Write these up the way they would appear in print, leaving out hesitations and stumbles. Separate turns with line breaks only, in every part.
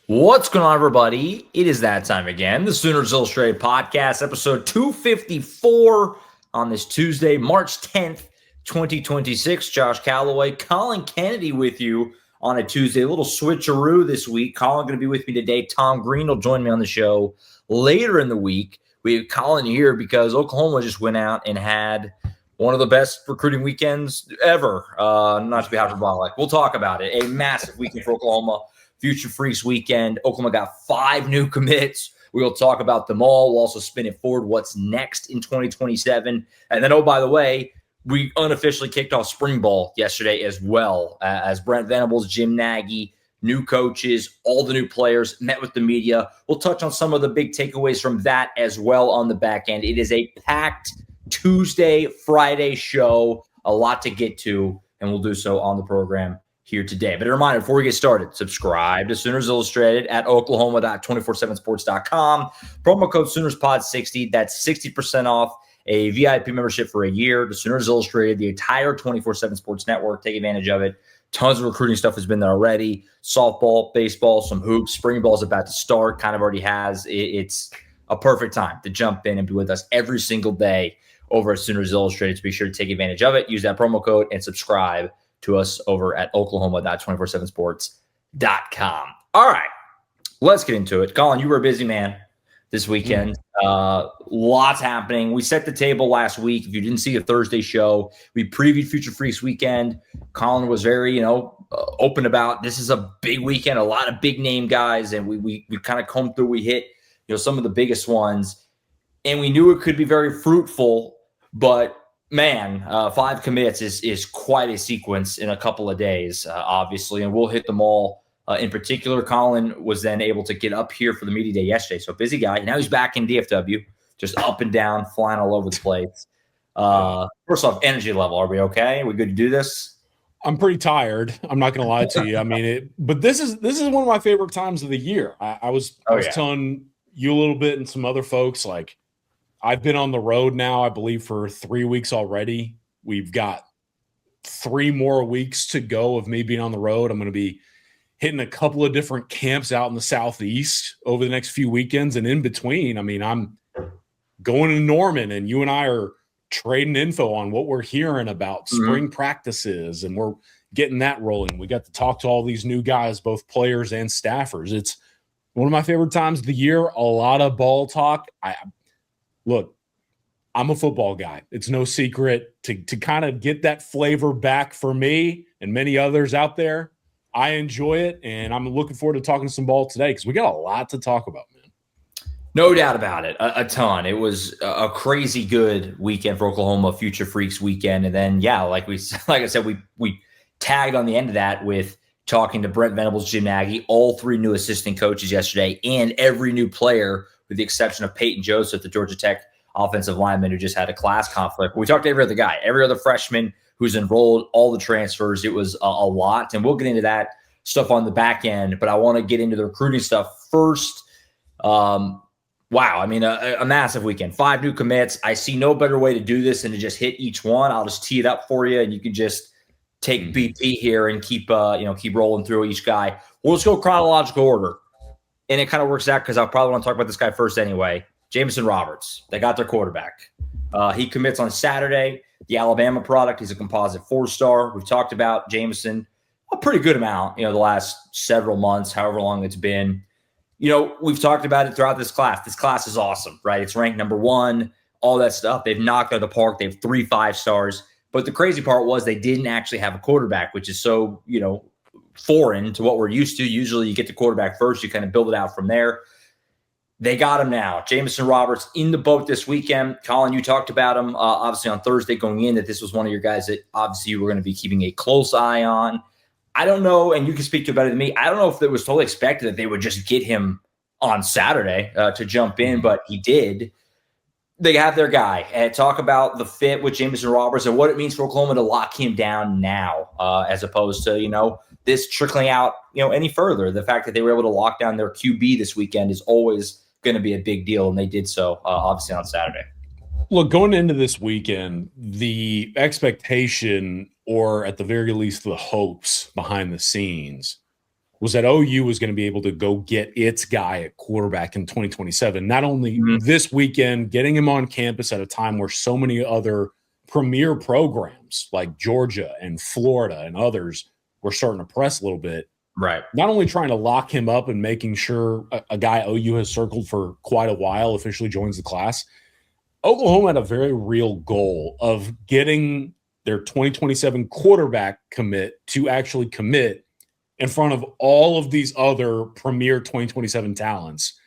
What's going on, everybody? It is that time again. The Sooners Illustrated Podcast, episode 254 on this Tuesday, March 10th, 2026. Josh Callaway, Collin Kennedy with you on a Tuesday. A little switcheroo this week. Collin going to be with me today. Tom Green will join me on the show later in the week. We have Collin here because Oklahoma just went out and had one of the best recruiting weekends ever. Not to be hyperbolic. We'll talk about it. A massive weekend for Oklahoma. Future Freaks weekend. Oklahoma got 5 new commits. We'll talk about them all. We'll also spin it forward what's next in 2027. And then, oh, by the way, we unofficially kicked off spring ball yesterday as well, as Brent Venables, Jim Nagy, new coaches, all the new players met with the media. We'll touch on some of the big takeaways from that as well on the back end. It is a packed Tuesday, Friday show. A lot to get to, and we'll do so on the program here today. But a reminder, before we get started, subscribe to Sooners Illustrated at oklahoma.247sports.com. Promo code SoonersPod60. That's 60% off a VIP membership for a year to Sooners Illustrated, the entire 24/7 Sports Network. Take advantage of it. Tons of recruiting stuff has been there already. Softball, baseball, some hoops. Spring ball is about to start. Kind of already has. It's a perfect time to jump in and be with us every single day over at Sooners Illustrated. So be sure to take advantage of it. Use that promo code and subscribe to us over at oklahoma.247sports.com. All right, let's get into it. Collin, you were a busy man this weekend. Lots happening. We set the table last week. If you didn't see the Thursday show, we previewed Future Freaks weekend. Collin was very, open about this is a big weekend, a lot of big name guys, and we kind of combed through. We hit, some of the biggest ones, and we knew it could be very fruitful, but man, 5 commits is quite a sequence in a couple of days, obviously, and we'll hit them all. In particular, Collin was then able to get up here for the media day yesterday, so busy guy. Now he's back in DFW, just up and down, flying all over the place. First off, energy level, are we okay? Are we good to do this?
I'm pretty tired. I'm not going to lie to you. I mean, but this is one of my favorite times of the year. I was telling you a little bit and some other folks, like, I've been on the road now, I believe, for 3 weeks already. We've got 3 more weeks to go of me being on the road. I'm going to be hitting a couple of different camps out in the Southeast over the next few weekends. And in between, I mean, I'm going to Norman, and you and I are trading info on what we're hearing about spring practices, and we're getting that rolling. We got to talk to all these new guys, both players and staffers. It's one of my favorite times of the year. A lot of ball talk. Look, I'm a football guy. It's no secret. To kind of get that flavor back for me and many others out there, I enjoy it, and I'm looking forward to talking some ball today because we got a lot to talk about, man.
No doubt about it. A ton. It was a crazy good weekend for Oklahoma, Future Freaks weekend. And then, like I said, we tagged on the end of that with talking to Brent Venables, Jim Nagy, all 3 new assistant coaches yesterday, and every new player with the exception of Peyton Joseph, the Georgia Tech offensive lineman who just had a class conflict. We talked to every other guy, every other freshman who's enrolled, all the transfers. It was a lot, and we'll get into that stuff on the back end, but I want to get into the recruiting stuff first. Wow, I mean, a massive weekend. 5 new commits. I see no better way to do this than to just hit each one. I'll just tee it up for you, and you can just take BP here and keep rolling through each guy. Well, let's go chronological order. And it kind of works out because I probably want to talk about this guy first anyway. Jamison Roberts. They got their quarterback. He commits on Saturday. The Alabama product. He's a composite 4-star. We've talked about Jamison a pretty good amount, the last several months, however long it's been. We've talked about it throughout this class. This class is awesome, right? It's ranked number 1, all that stuff. They've knocked out of the park. They have 3 5-stars. But the crazy part was they didn't actually have a quarterback, which is so, foreign to what we're used to. Usually you get the quarterback first, you kind of build it out from there. They got him now. Jamison Roberts in the boat this weekend. Collin, you talked about him obviously on Thursday going in, that this was one of your guys that obviously you were going to be keeping a close eye on. I don't know, and you can speak to it better than me. I don't know if it was totally expected that they would just get him on Saturday to jump in, but he did. They have their guy. And talk about the fit with Jamison Roberts and what it means for Oklahoma to lock him down now, as opposed to, this trickling out, any further. The fact that they were able to lock down their QB this weekend is always going to be a big deal, and they did so, obviously, on Saturday.
Look, going into this weekend, the expectation, or at the very least the hopes behind the scenes, was that OU was going to be able to go get its guy at quarterback in 2027. Not only this weekend, getting him on campus at a time where so many other premier programs like Georgia and Florida and others were starting to press a little bit.
Right.
Not only trying to lock him up and making sure a guy OU has circled for quite a while officially joins the class, Oklahoma had a very real goal of getting their 2027 quarterback commit to actually commit in front of all of these other premier 2027 talents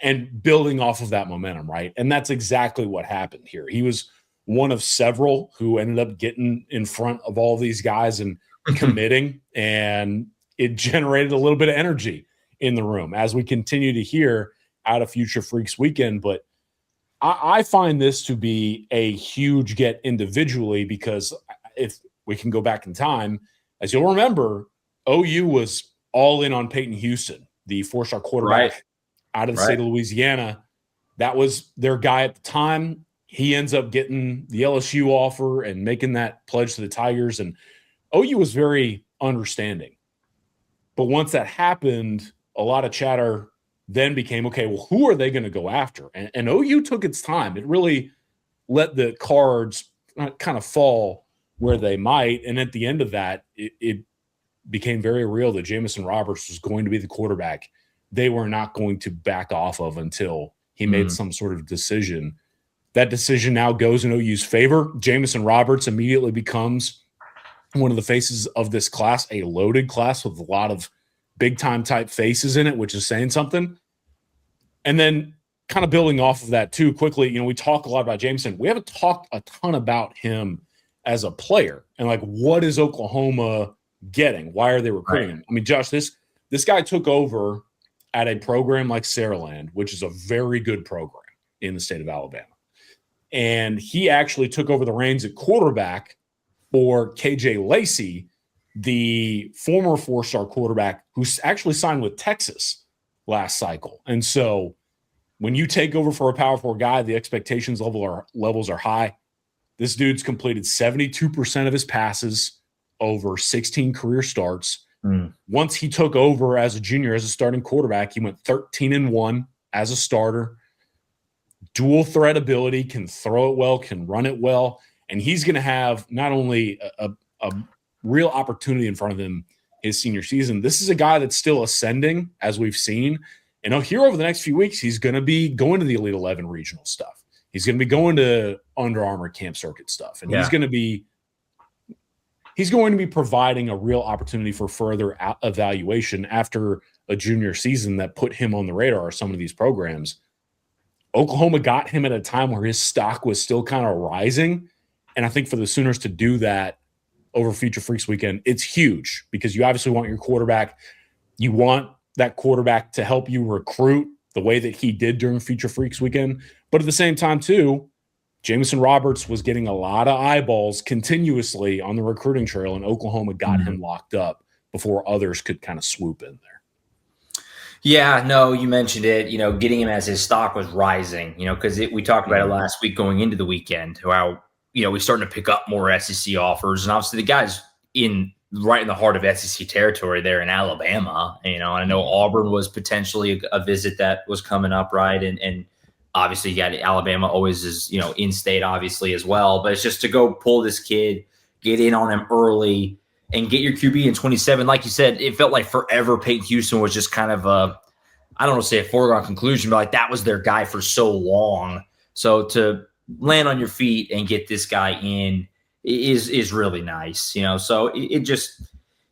and building off of that momentum, right? And that's exactly what happened here. He was one of several who ended up getting in front of all these guys and committing, and it generated a little bit of energy in the room as we continue to hear out of Future Freaks Weekend. But I find this to be a huge get individually, because if we can go back in time, as you'll remember, OU was all in on Peyton Houston, the four-star quarterback out of the state of Louisiana. That was their guy at the time. He ends up getting the LSU offer and making that pledge to the Tigers, and OU was very understanding. But once that happened, a lot of chatter then became, okay, well, who are they going to go after? And OU took its time. It really let the cards kind of fall where they might. And at the end of that, it became very real that Jamison Roberts was going to be the quarterback they were not going to back off of until he made some sort of decision. That decision now goes in OU's favor. Jamison Roberts immediately becomes one of the faces of this class, a loaded class with a lot of big-time type faces in it, which is saying something. And then kind of building off of that too quickly, we talk a lot about Jamison. We haven't talked a ton about him as a player and like, what is Oklahoma getting? Why are they recruiting him? I mean, Josh, this guy took over at a program like Saraland, which is a very good program in the state of Alabama. And he actually took over the reins at quarterback for KJ Lacey, the former four-star quarterback who actually signed with Texas last cycle. And so when you take over for a Power 4 guy, the expectations levels are high. This dude's completed 72% of his passes over 16 career starts. Once he took over as a junior, as a starting quarterback, he went 13-1 as a starter. Dual threat ability, can throw it well, can run it well. And he's going to have not only a real opportunity in front of him his senior season. This is a guy that's still ascending, as we've seen. And here over the next few weeks, he's going to be going to the Elite 11 regional stuff. He's going to be going to Under Armour Camp Circuit stuff. And he's going to be providing a real opportunity for further evaluation after a junior season that put him on the radar of some of these programs. Oklahoma got him at a time where his stock was still kind of rising. And I think for the Sooners to do that over Future Freaks Weekend, it's huge, because you obviously want your quarterback. You want that quarterback to help you recruit the way that he did during Future Freaks Weekend. But at the same time, too, Jamison Roberts was getting a lot of eyeballs continuously on the recruiting trail, and Oklahoma got him locked up before others could kind of swoop in there.
Yeah, no, you mentioned it, getting him as his stock was rising, because we talked about it last week going into the weekend, how, we're starting to pick up more SEC offers. And obviously the guy's right in the heart of SEC territory there in Alabama, and I know Auburn was potentially a visit that was coming up, right? And obviously, Alabama always is, in state, obviously, as well. But it's just to go pull this kid, get in on him early, and get your QB in 27. Like you said, it felt like forever Peyton Houston was just kind of I don't want to say a foregone conclusion, but like that was their guy for so long. So to land on your feet and get this guy in is really nice, So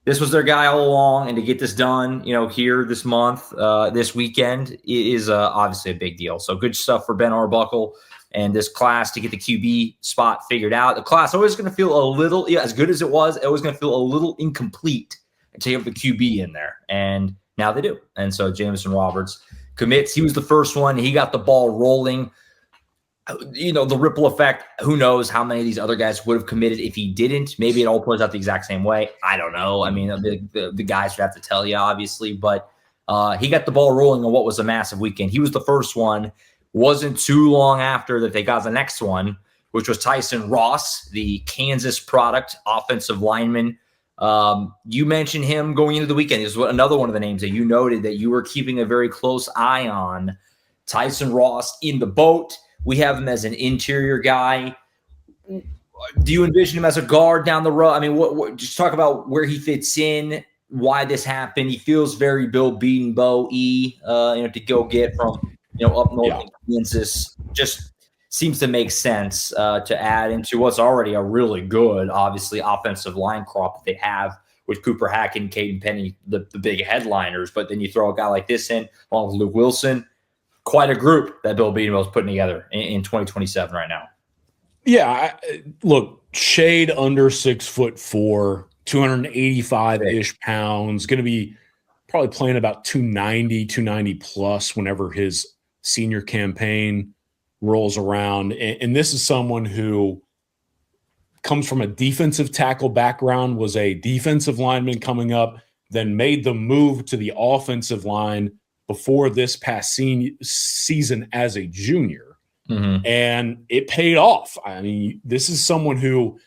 this was their guy all along, and to get this done, here this month, this weekend is obviously a big deal. So good stuff for Ben Arbuckle and this class to get the QB spot figured out. The class always going to feel a little, as good as it was, always going to feel a little incomplete until you have the QB in there, and now they do. And so Jamison Roberts commits. He was the first one. He got the ball rolling. The ripple effect, who knows how many of these other guys would have committed if he didn't. Maybe it all plays out the exact same way. I don't know. I mean, the guys would have to tell you, obviously. But he got the ball rolling on what was a massive weekend. He was the first one. Wasn't too long after that they got the next one, which was Tyson Ross, the Kansas product offensive lineman. You mentioned him going into the weekend. This is another one of the names that you noted that you were keeping a very close eye on. Tyson Ross in the boat. We have him as an interior guy. Do you envision him as a guard down the road? I mean, just talk about where he fits in, why this happened. He feels very Bill Bedenbaugh-y, to go get from, up north in Kansas. Just seems to make sense to add into what's already a really good, obviously, offensive line crop that they have with Cooper Hackett and Caden Penny, the big headliners. But then you throw a guy like this in, along with Luke Wilson. Quite a group that Bill Bedenbaugh is putting together in 2027 right now.
Yeah, look, shade under 6'4", 285-ish pounds, going to be probably playing about 290 plus whenever his senior campaign rolls around. And this is someone who comes from a defensive tackle background, was a defensive lineman coming up, then made the move to the offensive line before this past season as a junior. Mm-hmm. And it paid off. I mean, this is someone who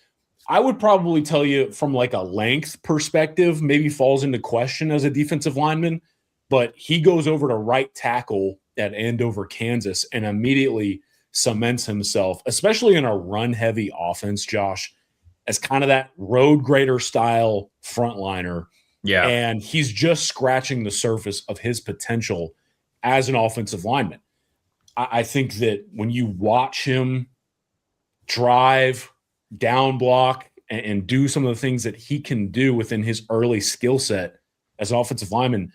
I would probably tell you from like a length perspective, maybe falls into question as a defensive lineman, but he goes over to right tackle at Andover, Kansas, and immediately cements himself, especially in a run-heavy offense, Josh, as kind of that road grader style frontliner. Yeah. And he's just scratching the surface of his potential as an offensive lineman. I think that when you watch him drive, down block, and do some of the things that he can do within his early skill set as an offensive lineman,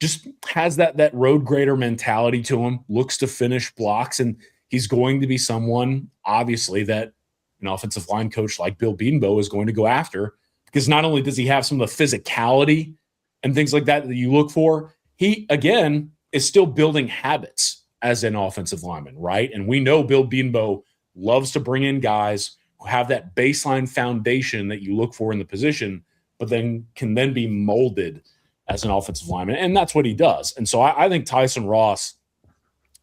just has that road grader mentality to him, looks to finish blocks, and he's going to be someone, obviously, that an offensive line coach like Bill Bedenbaugh is going to go after, because not only does he have some of the physicality and things like that you look for, he, again, is still building habits as an offensive lineman, right? And we know Bill Bedenbaugh loves to bring in guys who have that baseline foundation that you look for in the position, but then can then be molded as an offensive lineman. And that's what he does. And so I think Tyson Ross,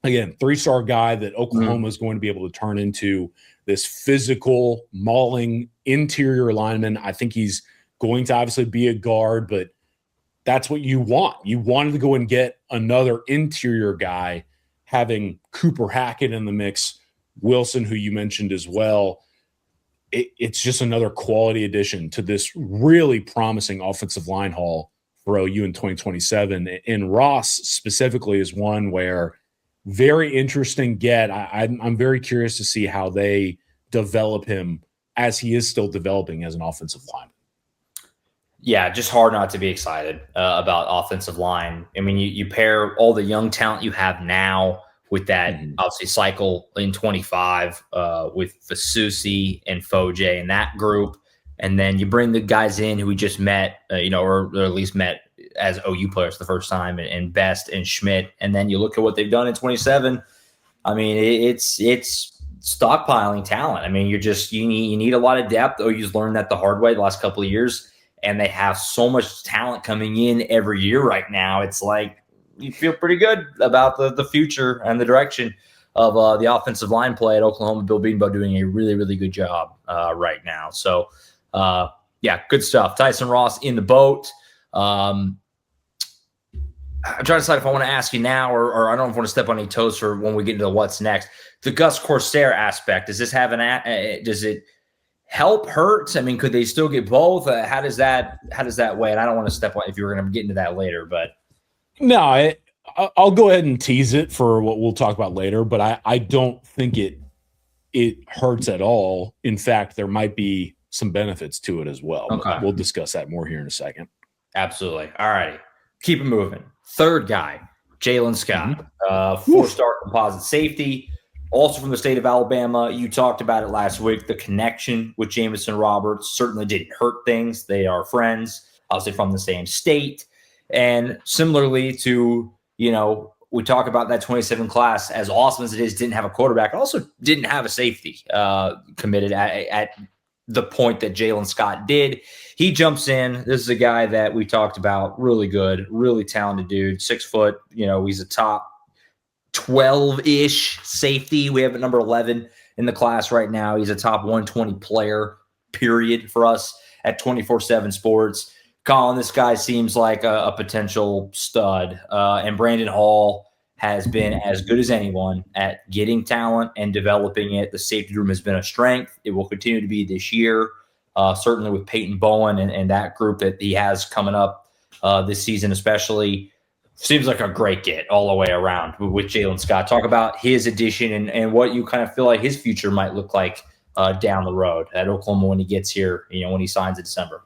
again, 3-star guy that Oklahoma is going to be able to turn into this physical, mauling interior lineman. I think he's going to obviously be a guard, but that's what you want. You wanted to go and get another interior guy, having Cooper Hackett in the mix, Wilson, who you mentioned as well. It's just another quality addition to this really promising offensive line haul for OU in 2027. And Ross specifically is one where very interesting get. I'm very curious to see how they develop him as he is still developing as an offensive lineman.
Yeah, just hard not to be excited about offensive line. I mean, you pair all the young talent you have now with that, obviously, cycle in 25 with Fasusi and Foje and that group. And then you bring the guys in who we just met, or at least met as OU players the first time, and Best and Schmidt. And then you look at what they've done in 27. I mean, it's stockpiling talent. I mean, you need a lot of depth. OU's learned that the hard way the last couple of years. And they have so much talent coming in every year right now. It's like you feel pretty good about the future and the direction of the offensive line play at Oklahoma. Bill Bedenbaugh doing a really, really good job right now. So, good stuff. Tyson Ross in the boat. I'm trying to decide if I want to ask you now or I don't know if I want to step on any toes for when we get into what's next. The Gus Corsair aspect, does this have does it help, hurt? I mean, could they still get both? How does that weigh? And I don't want to step on if you were going to get into that later, but
no, I'll go ahead and tease it for what we'll talk about later. But I don't think it hurts at all. In fact, there might be some benefits to it as well. Okay. We'll discuss that more here in a second.
Absolutely. All righty, keep it moving. Third guy, Jaylen Scott, 4-star composite safety. Also from the state of Alabama. You talked about it last week. The connection with Jamison Roberts certainly didn't hurt things. They are friends, obviously from the same state. And similarly to, we talk about that 27 class, as awesome as it is, didn't have a quarterback. It also didn't have a safety committed at the point that Jaylen Scott did. He jumps in. This is a guy that we talked about, really good, really talented dude, 6 foot. He's a top 12-ish safety. We have at number 11 in the class right now. He's a top 120 player, period, for us at 24/7 Sports. Collin, this guy seems like a potential stud. And Brandon Hall has been as good as anyone at getting talent and developing it. The safety room has been a strength. It will continue to be this year, certainly with Peyton Bowen and that group that he has coming up this season especially. Seems like a great get all the way around with Jaylen Scott. Talk about his addition and what you kind of feel like his future might look like down the road at Oklahoma when he gets here, when he signs in December.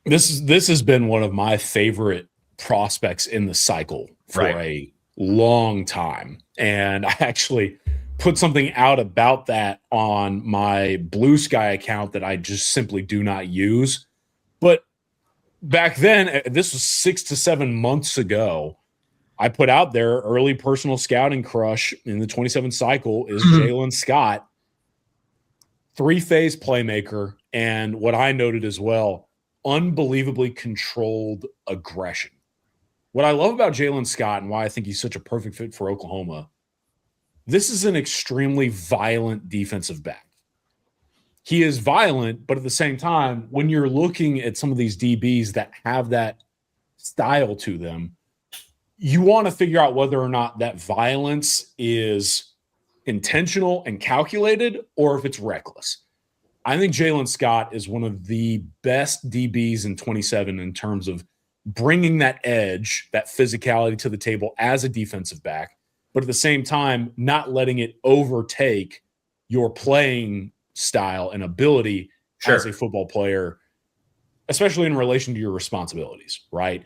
This has been one of my favorite prospects in the cycle for a long time. And I actually put something out about that on my Blue Sky account that I just simply do not use. But back then, this was 6 to 7 months ago, I put out there early personal scouting crush in the 27 cycle is Jaylen Scott, 3-phase playmaker. And what I noted as well, unbelievably controlled aggression. What I love about Jaylen Scott and why I think he's such a perfect fit for Oklahoma, this is an extremely violent defensive back. He is violent, but at the same time, when you're looking at some of these DBs that have that style to them, you want to figure out whether or not that violence is intentional and calculated or if it's reckless. I think Jaylen Scott is one of the best DBs in 27 in terms of bringing that edge, that physicality to the table as a defensive back, but at the same time, not letting it overtake your playing style and ability as a football player, especially in relation to your responsibilities, right?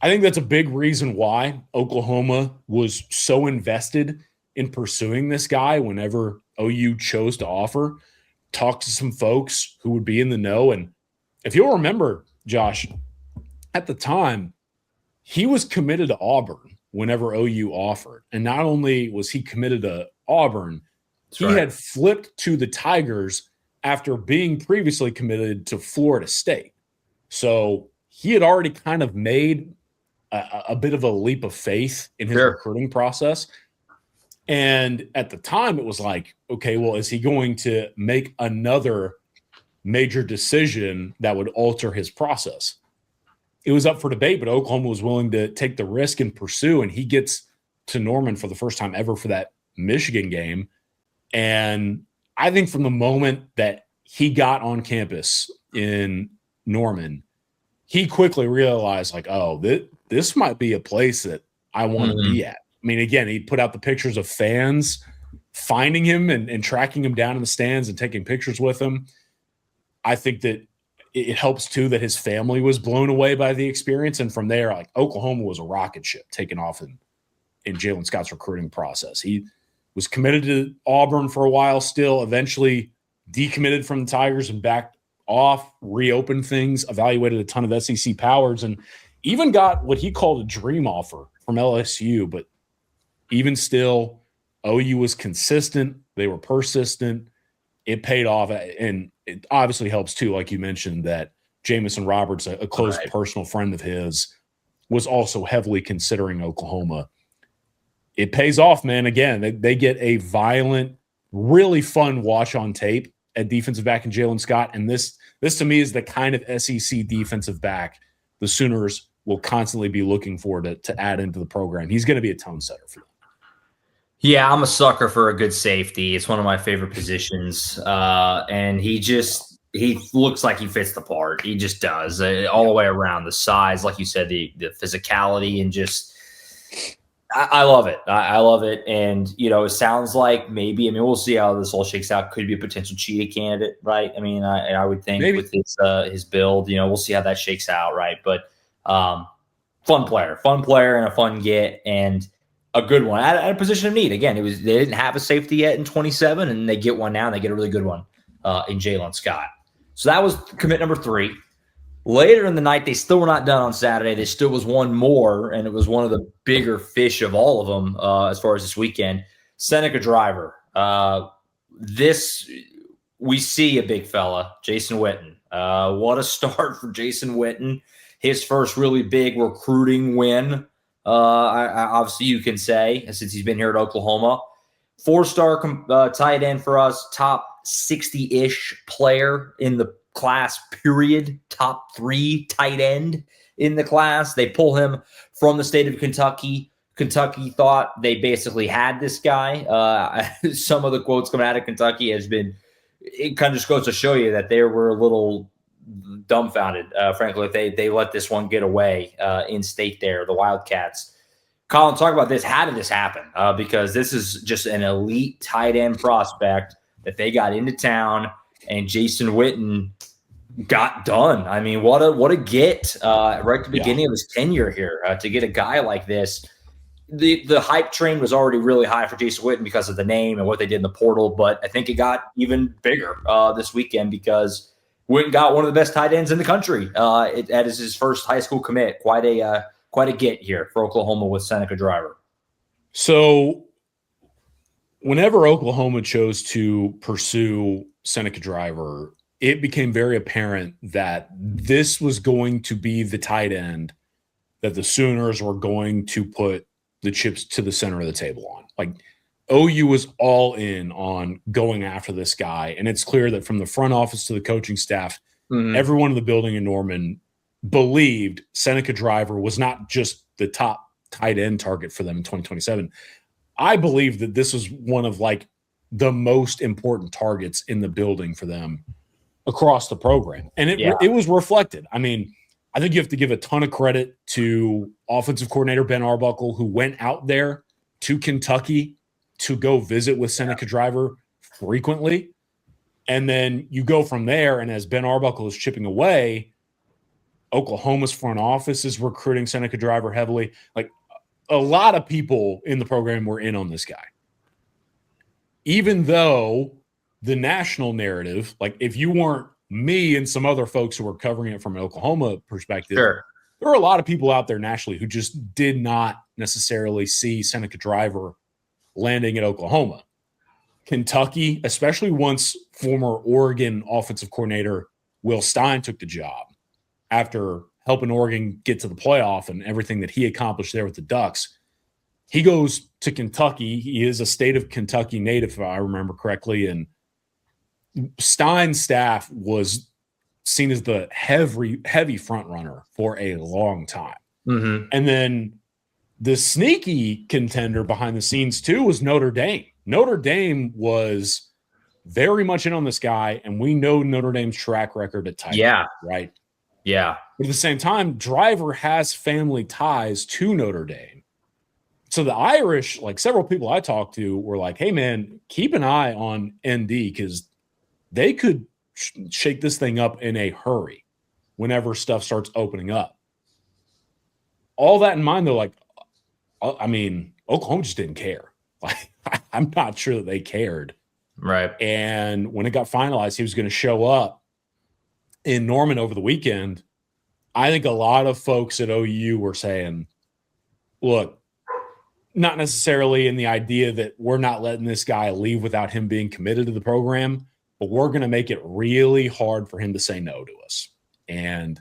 I think that's a big reason why Oklahoma was so invested in pursuing this guy whenever OU chose to offer. Talk to some folks who would be in the know. And if you'll remember, Josh, at the time, he was committed to Auburn whenever OU offered. And not only was he committed to Auburn, he had flipped to the Tigers after being previously committed to Florida State. So he had already kind of made a bit of a leap of faith in his recruiting process. And at the time, it was like, okay, well, is he going to make another major decision that would alter his process? It was up for debate, but Oklahoma was willing to take the risk and pursue, and he gets to Norman for the first time ever for that Michigan game. And I think from the moment that he got on campus in Norman, he quickly realized, like, oh, this might be a place that I want to be at. I mean, again, he put out the pictures of fans finding him and tracking him down in the stands and taking pictures with him. I think that it helps, too, that his family was blown away by the experience. And from there, like, Oklahoma was a rocket ship taking off in Jaylen Scott's recruiting process. He was committed to Auburn for a while still, eventually decommitted from the Tigers and backed off, reopened things, evaluated a ton of SEC powers, and even got what he called a dream offer from LSU. But even still, OU was consistent. They were persistent. It paid off. And it obviously helps, too, like you mentioned, that Jamison Roberts, a close personal friend of his, was also heavily considering Oklahoma. It pays off, man. Again, they get a violent, really fun watch on tape at defensive back in Jaylen Scott. And this to me is the kind of SEC defensive back the Sooners will constantly be looking for to add into the program. He's going to be a tone setter for them.
Yeah, I'm a sucker for a good safety. It's one of my favorite positions. And he looks like he fits the part. He just does all the way around. The size, like you said, the physicality, and just I love it. I love it. And, it sounds like maybe, we'll see how this all shakes out. Could be a potential cheetah candidate, right? I would think maybe with his build, we'll see how that shakes out, right? But fun player and a fun get, and a good one at a position of need. Again, they didn't have a safety yet in 27, and they get one now, and they get a really good one in Jaylen Scott. So that was commit number 3. Later in the night, they still were not done on Saturday. There still was one more, and it was one of the bigger fish of all of them as far as this weekend. Seneca driver. We see a big fella, Jason Witten. What a start for Jason Witten. His first really big recruiting win. Obviously, you can say, since he's been here at Oklahoma. 4-star tight end for us, top 60-ish player in the class, period, top 3 tight end in the class. They pull him from the state of Kentucky. Kentucky thought they basically had this guy. Some of the quotes coming out of Kentucky has been, it kind of just goes to show you that they were a little dumbfounded, frankly, if they let this one get away in state there, the Wildcats. Collin, talk about this. How did this happen? Because this is just an elite tight end prospect that they got into town, and Jason Witten got done. I mean, what a get right at the beginning of his tenure here to get a guy like this. The hype train was already really high for Jason Witten because of the name and what they did in the portal, but I think it got even bigger this weekend because Witten got one of the best tight ends in the country. That is his first high school commit. Quite a get here for Oklahoma with Senaca Driver.
So whenever Oklahoma chose to pursue Senaca Driver, it became very apparent that this was going to be the tight end that the Sooners were going to put the chips to the center of the table on. Like, OU was all in on going after this guy, and it's clear that from the front office to the coaching staff, everyone in the building in Norman believed Senaca Driver was not just the top tight end target for them in 2027. I believe that this was one of like the most important targets in the building for them across the program, and it was reflected. I mean, I think you have to give a ton of credit to offensive coordinator Ben Arbuckle, who went out there to Kentucky to go visit with Senaca Driver frequently. And then you go from there, and as Ben Arbuckle is chipping away, Oklahoma's front office is recruiting Senaca Driver heavily. Like, a lot of people in the program were in on this guy. Even though the national narrative, like if you weren't me and some other folks who were covering it from an Oklahoma perspective,
Sure,
there are a lot of people out there nationally who just did not necessarily see Senaca Driver landing at Oklahoma. Kentucky, especially once former Oregon offensive coordinator Will Stein took the job after helping Oregon get to the playoff and everything that he accomplished there with the Ducks, he goes to Kentucky. He is a state of Kentucky native, if I remember correctly, and Stein's staff was seen as the heavy front runner for a long time. And then the sneaky contender behind the scenes too was Notre Dame. Notre Dame was very much in on this guy, and we know Notre Dame's track record at tight end, right?
Yeah.
But at the same time, Driver has family ties to Notre Dame. So the Irish, like several people I talked to, were like, hey, man, keep an eye on ND because they could shake this thing up in a hurry whenever stuff starts opening up. All that in mind, though, like, I mean, Oklahoma just didn't care. Like, I'm not sure that they cared.
Right.
And when it got finalized, he was going to show up in Norman over the weekend. I think a lot of folks at OU were saying, look, not necessarily in the idea that we're not letting this guy leave without him being committed to the program, but we're going to make it really hard for him to say no to us. And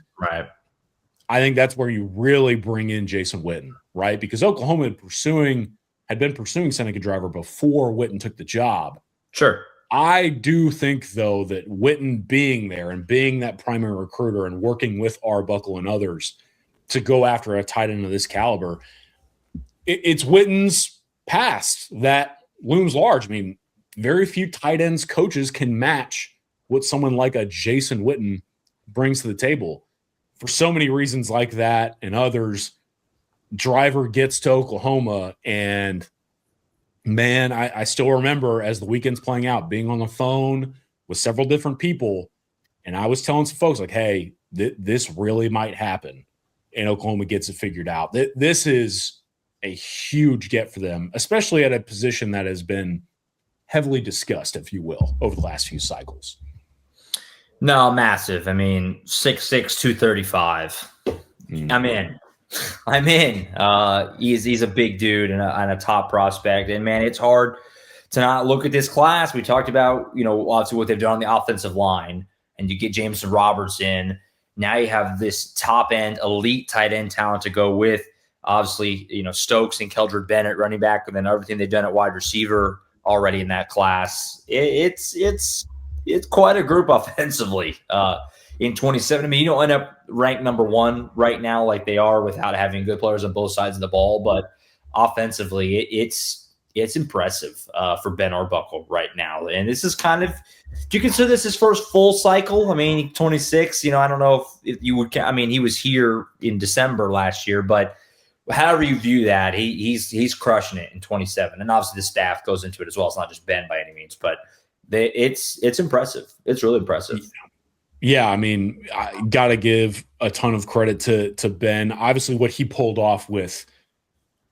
I think that's where you really bring in Jason Witten, right? Because Oklahoma had been pursuing Senaca Driver before Witten took the job.
Sure.
I do think, though, that Witten being there and being that primary recruiter and working with Arbuckle and others to go after a tight end of this caliber, it's Witten's past that looms large. I mean, very few tight ends coaches can match what someone like a Jason Witten brings to the table. For so many reasons like that and others, Driver gets to Oklahoma, and man, I still remember as the weekend's playing out, being on the phone with several different people, and I was telling some folks like, hey, this really might happen, and Oklahoma gets it figured out. This is a huge get for them, especially at a position that has been heavily discussed, if you will, over the last few cycles.
No, massive. I mean, 6'6", 235. I'm in. He's a big dude and a top prospect. And, man, it's hard to not look at this class. We talked about, obviously what they've done on the offensive line. And you get Jamison Roberts in. Now you have this top-end, elite tight end talent to go with. Obviously, Stokes and Keldred Bennett running back, and then everything they've done at wide receiver already in that class. It's it's quite a group offensively. In 27, I mean, you don't end up ranked number one right now like they are without having good players on both sides of the ball, but offensively, it's impressive for Ben Arbuckle right now. And this is kind of, do you consider this his first full cycle? I mean, 26, I don't know if you would, I mean, he was here in December last year, but however you view that, he's crushing it in 27. And obviously the staff goes into it as well. It's not just Ben by any means, but it's impressive. It's really impressive.
Yeah, I mean, I got to give a ton of credit to Ben. Obviously, what he pulled off with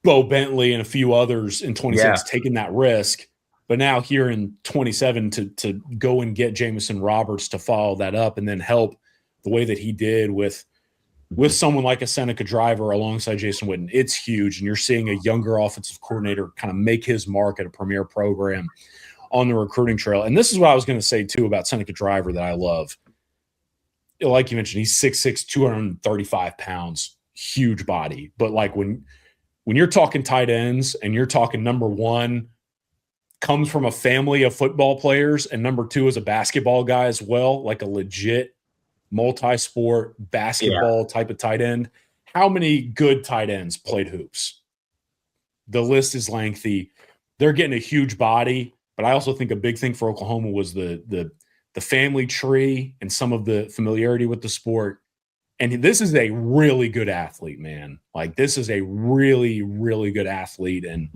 Bo Bentley and a few others in 26, taking that risk. But now here in 27 to go and get Jamison Roberts to follow that up and then help the way that he did with someone like a Seneca driver alongside Jason Witten, it's huge. And you're seeing a younger offensive coordinator kind of make his mark at a premier program on the recruiting trail. And this is what I was going to say, too, about Seneca driver that I love. Like you mentioned, he's 6'6", 235 pounds, huge body. But like when you're talking tight ends and you're talking number one comes from a family of football players and number two is a basketball guy as well, like a legit multi-sport basketball type of tight end. How many good tight ends played hoops? The list is lengthy. They're getting a huge body, but I also think a big thing for Oklahoma was the family tree and some of the familiarity with the sport. And this is a really good athlete, man. Like, this is a really, really good athlete. And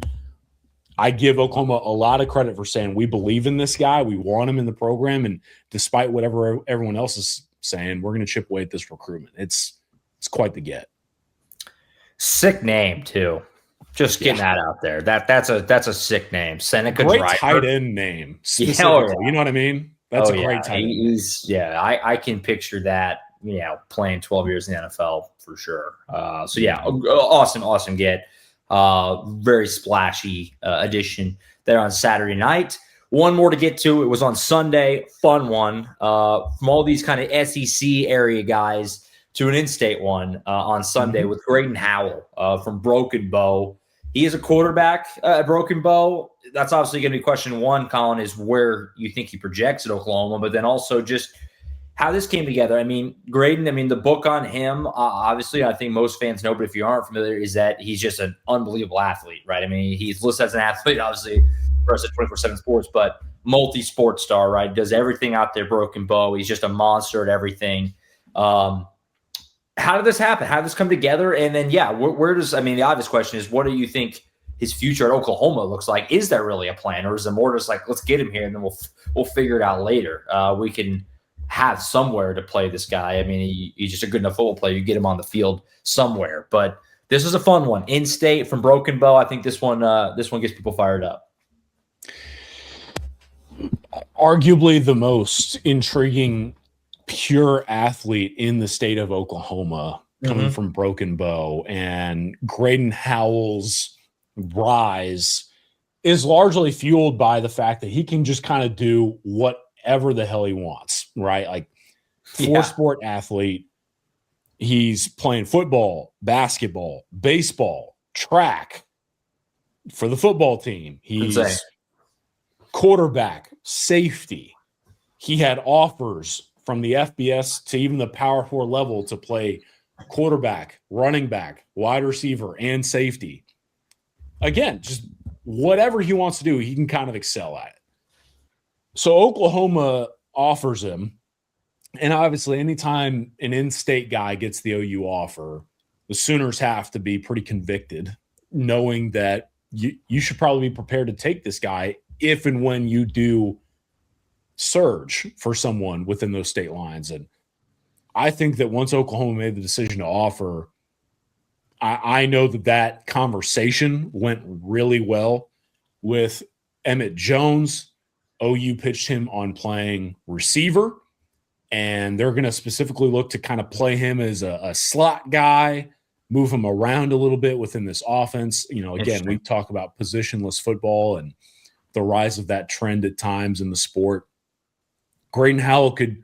I give Oklahoma a lot of credit for saying we believe in this guy. We want him in the program. And despite whatever everyone else is saying, we're going to chip away at this recruitment. It's quite the get.
Sick name, too. Just getting that out there. That's a sick name. Seneca
Great
driver.
tight end name. Specifically. You know what I mean? That's a great tight end.
I can picture that, playing 12 years in the NFL for sure. Awesome get. Very splashy addition there on Saturday night. One more to get to. It was on Sunday. Fun one. From all these kind of SEC area guys to an in-state one on Sunday with Greydon Howell from Broken Bow. He is a quarterback at Broken Bow. That's obviously going to be question one, Collin, is where you think he projects at Oklahoma, but then also just how this came together. I mean, Greydon, the book on him, obviously, I think most fans know, but if you aren't familiar, is that he's just an unbelievable athlete, right? I mean, he's listed as an athlete, obviously, for us at 24/7 Sports, but multi-sport star, right? Does everything out there, Broken Bow. He's just a monster at everything. How did this happen? How did this come together? And then, where does – the obvious question is, what do you think his future at Oklahoma looks like? Is there really a plan, or is it more just like, let's get him here and then we'll figure it out later? We can have somewhere to play this guy. He's just a good enough football player. You get him on the field somewhere. But this is a fun one. In-state from Broken Bow. I think this one gets people fired up.
Arguably the most intriguing pure athlete in the state of Oklahoma coming from Broken Bow, and Greydon Howell's rise is largely fueled by the fact that he can just kind of do whatever the hell he wants, right? Like, four-sport athlete. He's playing football, basketball, baseball, track for the football team. He's quarterback, safety. He had offers from the FBS to even the Power 4 level to play quarterback, running back, wide receiver, and safety. Again, just whatever he wants to do, he can kind of excel at it. So Oklahoma offers him, and obviously anytime an in-state guy gets the OU offer, the Sooners have to be pretty convicted, knowing that you should probably be prepared to take this guy if and when you do surge for someone within those state lines. And I think that once Oklahoma made the decision to offer, I know that conversation went really well with Emmett Jones. OU pitched him on playing receiver, and they're going to specifically look to kind of play him as a slot guy, move him around a little bit within this offense. Again, we talk about positionless football and the rise of that trend at times in the sport. Greydon Howell could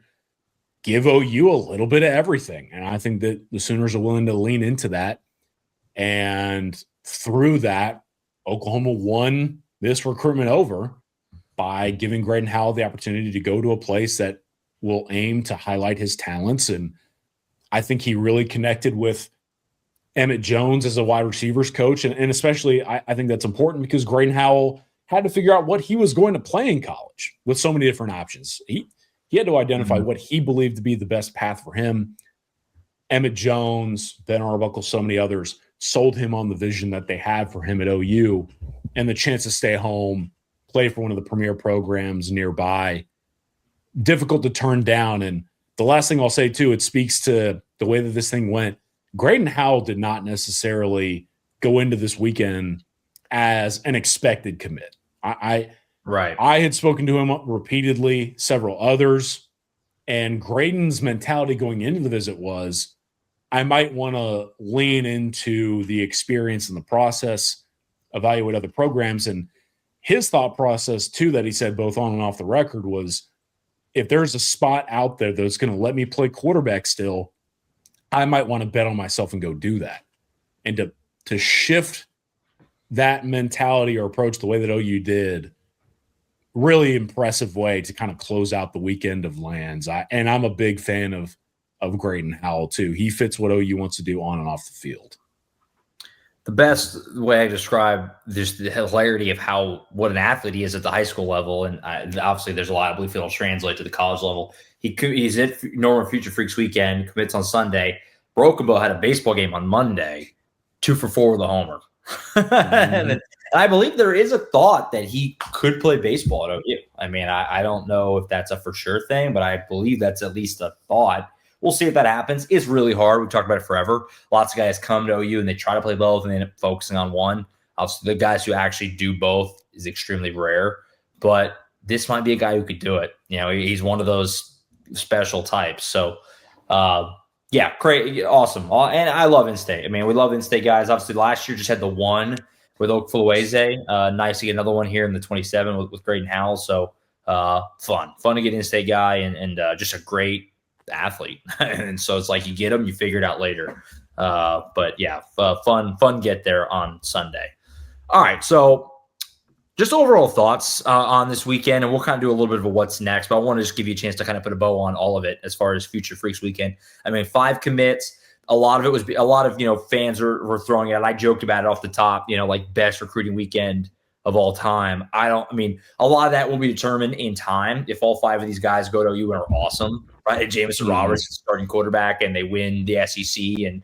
give OU a little bit of everything, and I think that the Sooners are willing to lean into that. And through that, Oklahoma won this recruitment over by giving Greydon Howell the opportunity to go to a place that will aim to highlight his talents. And I think he really connected with Emmett Jones as a wide receivers coach. And especially, I think that's important because Greydon Howell had to figure out what he was going to play in college with so many different options. He had to identify what he believed to be the best path for him. Emmett Jones, Ben Arbuckle, so many others sold him on the vision that they had for him at OU and the chance to stay home, play for one of the premier programs nearby. Difficult to turn down. And the last thing I'll say, too, it speaks to the way that this thing went. Greydon Howell did not necessarily go into this weekend as an expected commit. I had spoken to him repeatedly, several others, and Greydon's mentality going into the visit was, I might want to lean into the experience and the process, evaluate other programs. And his thought process, too, that he said both on and off the record was, if there's a spot out there that's going to let me play quarterback still, I might want to bet on myself and go do that. And to shift that mentality or approach the way that OU did, really impressive way to kind of close out the weekend of lands. And I'm a big fan of Greydon Howell, too. He fits what OU wants to do on and off the field.
The best way I describe just the hilarity of what an athlete he is at the high school level, and obviously there's a lot I believe it'll translate to the college level. He's at Norman Future Freaks weekend, commits on Sunday. Broken Bow had a baseball game on Monday, 2 for 4 with a homer. And I believe there is a thought that he could play baseball at OU. I mean, I don't know if that's a for sure thing, but I believe that's at least a thought. We'll see if that happens. It's really hard. We've talked about it forever. Lots of guys come to OU and they try to play both and they end up focusing on one. Obviously, the guys who actually do both is extremely rare, but this might be a guy who could do it. You know, he's one of those special types. So, yeah, great, awesome. And I love in-state. I mean, we love in-state guys. Obviously, last year just had the one with Oak Fluese. Nice to get another one here in the 27 with Greydon Howell. So, fun to get in-state guy and just a great athlete. And so it's like you get them, you figure it out later. But yeah, fun get there on Sunday. All right, so just overall thoughts on this weekend, and we'll kind of do a little bit of a what's next, but I want to just give you a chance to kind of put a bow on all of it as far as Future Freaks weekend. I mean, 5 commits. A lot of it was a lot of fans were throwing it out. I joked about it off the top, like best recruiting weekend of all time. A lot of that will be determined in time. If all 5 of these guys go to OU and are awesome, right? Jamison Roberts starting quarterback and they win the SEC, and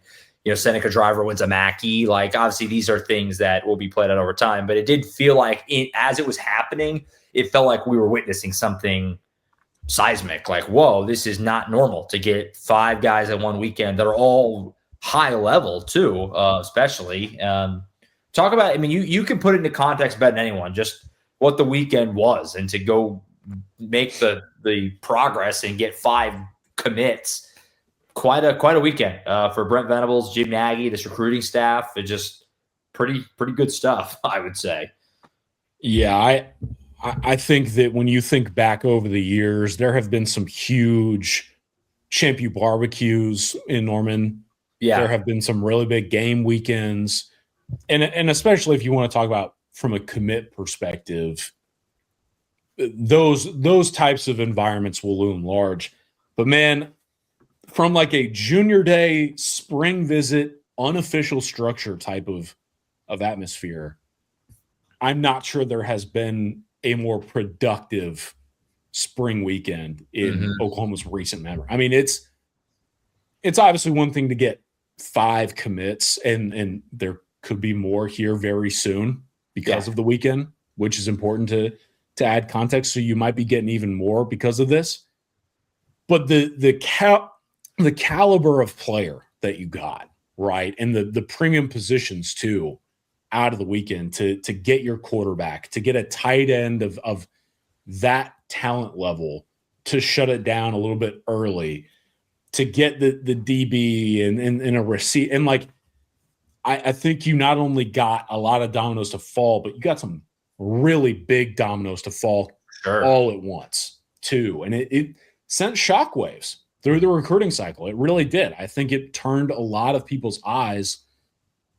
Seneca driver wins a Mackey. Like, obviously these are things that will be played out over time, but it did feel like as it was happening, it felt like we were witnessing something seismic. Like, whoa, this is not normal to get 5 guys at one weekend that are all high level too, especially. Talk about, you can put it into context better than anyone, just what the weekend was, and to go make the progress and get 5 commits. Quite a weekend for Brent Venables, Jim Nagy, this recruiting staff. It's just pretty good stuff, I would say.
Yeah, I think that when you think back over the years, there have been some huge Champ U barbecues in Norman.
Yeah,
there have been some really big game weekends. And especially if you want to talk about from a commit perspective, those types of environments will loom large. But man, from like a junior day, spring visit, unofficial structure type of atmosphere, I'm not sure there has been a more productive spring weekend in Oklahoma's recent memory. I mean, it's obviously one thing to get 5 commits, and there could be more here very soon because of the weekend, which is important to add context. So you might be getting even more because of this. But the caliber of player that you got, right, and the premium positions too, out of the weekend to get your quarterback, to get a tight end of that talent level, to shut it down a little bit early, to get the DB and a receipt, and like. I think you not only got a lot of dominoes to fall, but you got some really big dominoes to fall all at once, too. And it sent shockwaves through the recruiting cycle. It really did. I think it turned a lot of people's eyes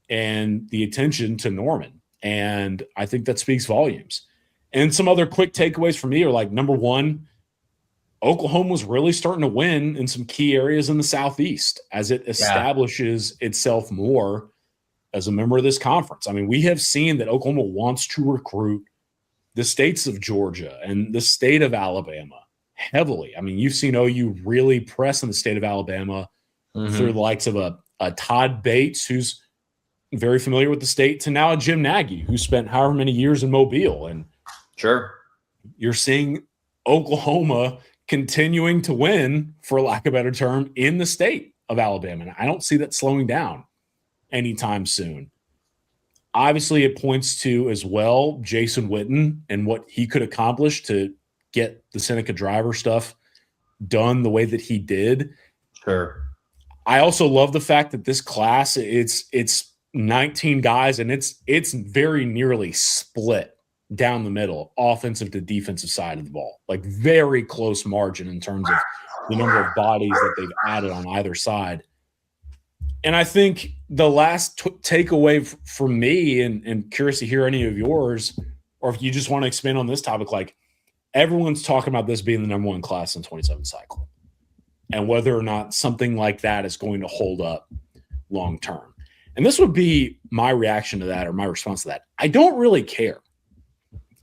and the attention to Norman. And I think that speaks volumes. And some other quick takeaways for me are like, number one, Oklahoma was really starting to win in some key areas in the Southeast as it establishes itself more as a member of this conference. I mean, we have seen that Oklahoma wants to recruit the states of Georgia and the state of Alabama heavily. I mean, you've seen OU really press in the state of Alabama through the likes of a Todd Bates, who's very familiar with the state, to now a Jim Nagy, who spent however many years in Mobile. And you're seeing Oklahoma continuing to win, for lack of a better term, in the state of Alabama. And I don't see that slowing down anytime soon. Obviously, it points to as well Jason Witten and what he could accomplish to get the Seneca driver stuff done the way that he did. I also love the fact that this class, it's 19 guys, and it's very nearly split down the middle, offensive to defensive side of the ball, like very close margin in terms of the number of bodies that they've added on either side. And I think the last takeaway for me, and curious to hear any of yours, or if you just want to expand on this topic, like everyone's talking about this being the number one class in 27 cycle and whether or not something like that is going to hold up long term. And this would be my reaction to that, or my response to that. I don't really care.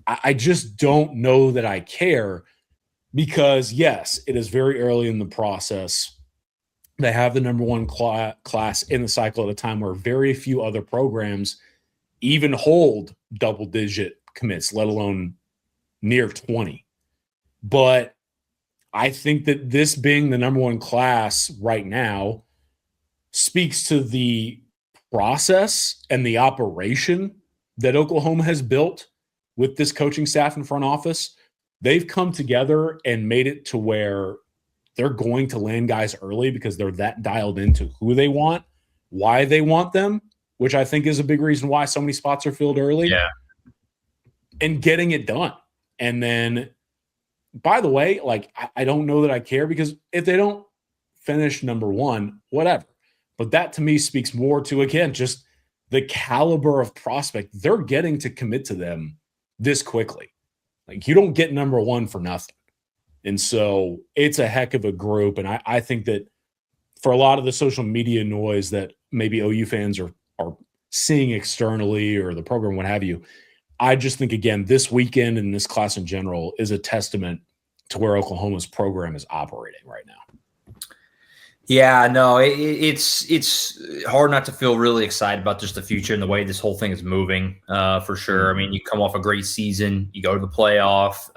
I just don't know that I care, because yes, it is very early in the process. They have the number one class in the cycle at a time where very few other programs even hold double-digit commits, let alone near 20. But I think that this being the number one class right now speaks to the process and the operation that Oklahoma has built with this coaching staff and front office. They've come together and made it to where they're going to land guys early because they're that dialed into who they want, why they want them, which I think is a big reason why so many spots are filled early. And getting it done. And then, by the way, like, I don't know that I care, because if they don't finish number one, whatever. But that to me speaks more to, again, just the caliber of prospect they're getting to commit to them this quickly. Like, you don't get number one for nothing. And so it's a heck of a group. And I think that for a lot of the social media noise that maybe OU fans are seeing externally, or the program, what have you, I just think, again, this weekend and this class in general is a testament to where Oklahoma's program is operating right now.
Yeah, no, it's hard not to feel really excited about just the future and the way this whole thing is moving, for sure. I mean, you come off a great season, you go to the playoff.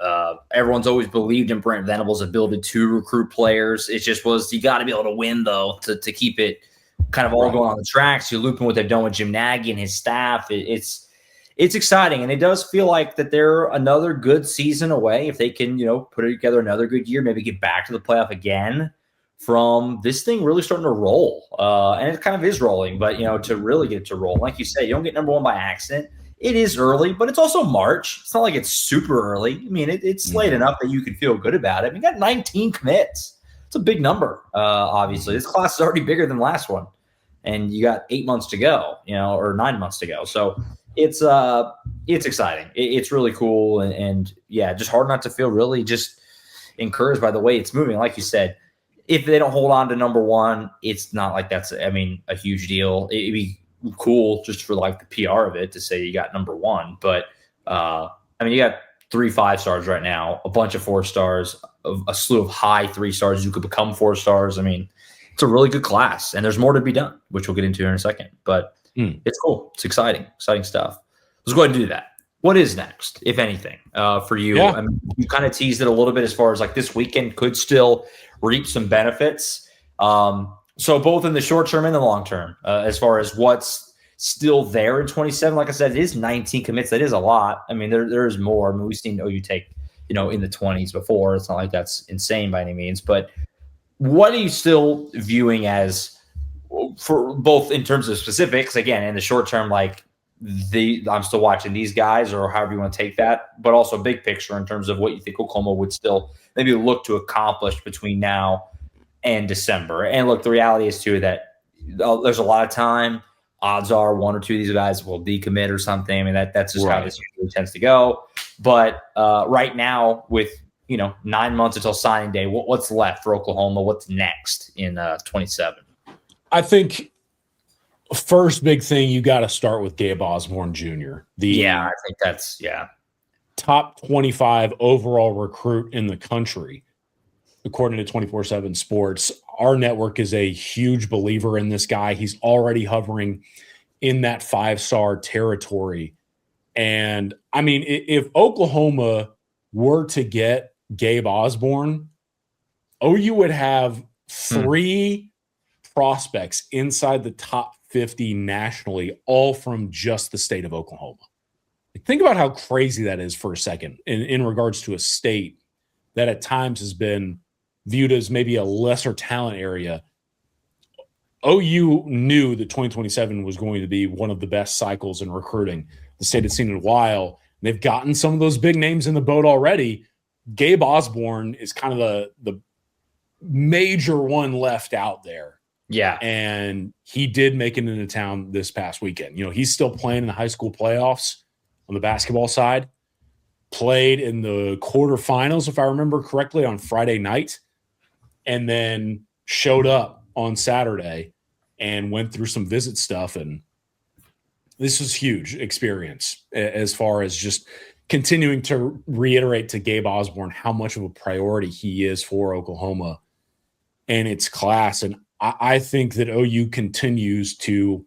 Everyone's always believed in Brent Venables' ability to recruit players. It just was, you got to be able to win, though, to keep it kind of all going on the tracks. You loop in what they've done with Jim Nagy and his staff. It's exciting, and it does feel like that they're another good season away if they can, put together another good year, maybe get back to the playoff again, from this thing really starting to roll. And it kind of is rolling, but, to really get it to roll, like you said, you don't get number one by accident. It is early, but it's also March. It's not like it's super early. I mean, it's late enough that you can feel good about it. We got 19 commits. It's a big number, obviously. This class is already bigger than the last one. And you got 8 months to go, or 9 months to go. So it's exciting. It's really cool. And yeah, just hard not to feel really just encouraged by the way it's moving. Like you said, if they don't hold on to number one, it's not like that's, a huge deal. It'd be cool just for like the PR of it to say you got number one. But, you got 3 5-stars right now, a bunch of 4-stars, a slew of high 3-stars who could become 4-stars. I mean, it's a really good class, and there's more to be done, which we'll get into in a second. But it's cool. It's exciting stuff. Let's go ahead and do that. What is next, if anything, for you?
Yeah.
I mean, you kind of teased it a little bit as far as like this weekend could still reap some benefits. So both in the short term and the long term, as far as what's still there in 27. Like I said, it is 19 commits. That is a lot. I mean, there's more. I mean, we've seen OU take, in the 20s before. It's not like that's insane by any means. But what are you still viewing as, for both in terms of specifics, again, in the short term, like I'm still watching these guys, or however you want to take that, but also big picture in terms of what you think Oklahoma would still maybe look to accomplish between now and December. And look, the reality is too that there's a lot of time. Odds are 1 or 2 of these guys will decommit or something. I mean, that's just how this usually tends to go. But right now, with 9 months until signing day, what's left for Oklahoma? What's next in 27?
I think first big thing, you got to start with Gabe Osborne Jr.
I think that's
top 25 overall recruit in the country, according to 24/7 Sports. Our network is a huge believer in this guy. He's already hovering in that 5-star territory. And I mean, if Oklahoma were to get Gabe Osborne, OU would have 3 prospects inside the top 50 nationally, all from just the state of Oklahoma. Think about how crazy that is for a second in regards to a state that at times has been viewed as maybe a lesser talent area. OU knew that 2027 was going to be one of the best cycles in recruiting the state had seen in a while. They've gotten some of those big names in the boat already. Gabe Osborne is kind of the major one left out there.
Yeah.
And he did make it into town this past weekend. He's still playing in the high school playoffs on the basketball side. Played in the quarterfinals, if I remember correctly, on Friday night. And then showed up on Saturday and went through some visit stuff. And this was huge experience as far as just continuing to reiterate to Gabe Osborne how much of a priority he is for Oklahoma and its class. And I think that OU continues to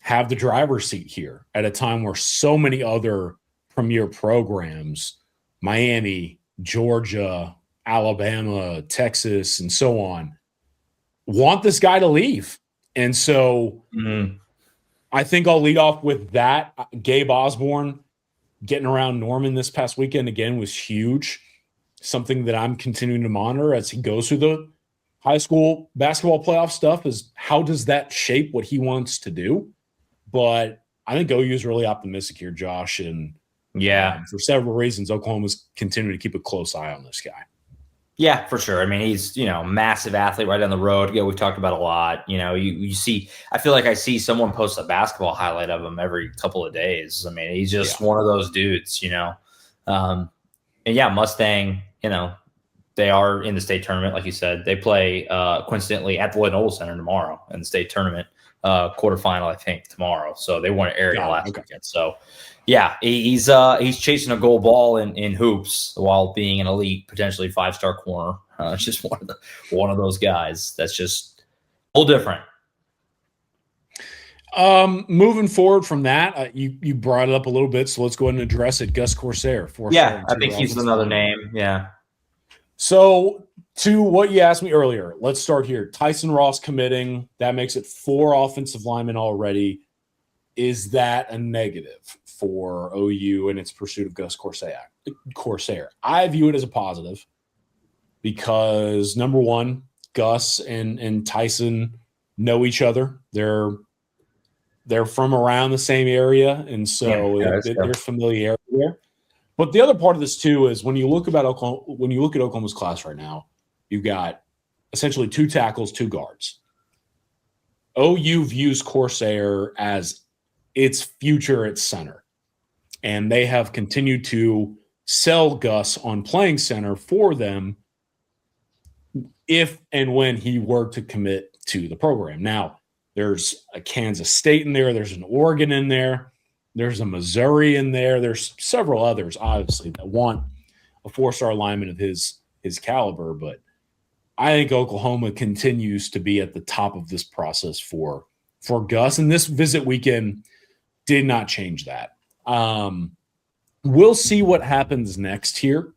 have the driver's seat here at a time where so many other premier programs, Miami, Georgia, Alabama, Texas, and so on, want this guy to leave. And so I think I'll lead off with that. Gabe Osborne getting around Norman this past weekend again was huge. Something that I'm continuing to monitor as he goes through the high school basketball playoff stuff is how does that shape what he wants to do? But I think OU is really optimistic here, Josh. And for several reasons, Oklahoma's continuing to keep a close eye on this guy.
Yeah, for sure. I mean, he's, a massive athlete right down the road. We've talked about a lot. You see, I feel like I see someone post a basketball highlight of him every couple of days. I mean, he's just one of those dudes, And Mustang, they are in the state tournament, like you said. They play coincidentally at the Lloyd Noble Center tomorrow in the state tournament quarterfinal, I think, tomorrow. So they won an area last weekend. So, he's chasing a gold ball in hoops while being an elite, potentially 5-star corner. It's just one of those guys that's just a little different.
Moving forward from that, you brought it up a little bit, so let's go ahead and address it. Gus Corsair.
I think he's another name. Yeah.
So to what you asked me earlier, let's start here. Tyson Ross committing. That makes it 4 offensive linemen already. Is that a negative for OU in its pursuit of Gus Corsair? I view it as a positive because, number one, Gus and Tyson know each other. They're from around the same area, and so there's familiarity there. But the other part of this too is when you look at Oklahoma's class right now, you've got essentially 2 tackles, 2 guards. OU views Corsair as its future at center, and they have continued to sell Gus on playing center for them if and when he were to commit to the program. Now, there's a Kansas State in there. There's an Oregon in there. There's a Missouri in there. There's several others, obviously, that want a 4-star lineman of his caliber. But I think Oklahoma continues to be at the top of this process for Gus. And this visit weekend did not change that. We'll see what happens next here.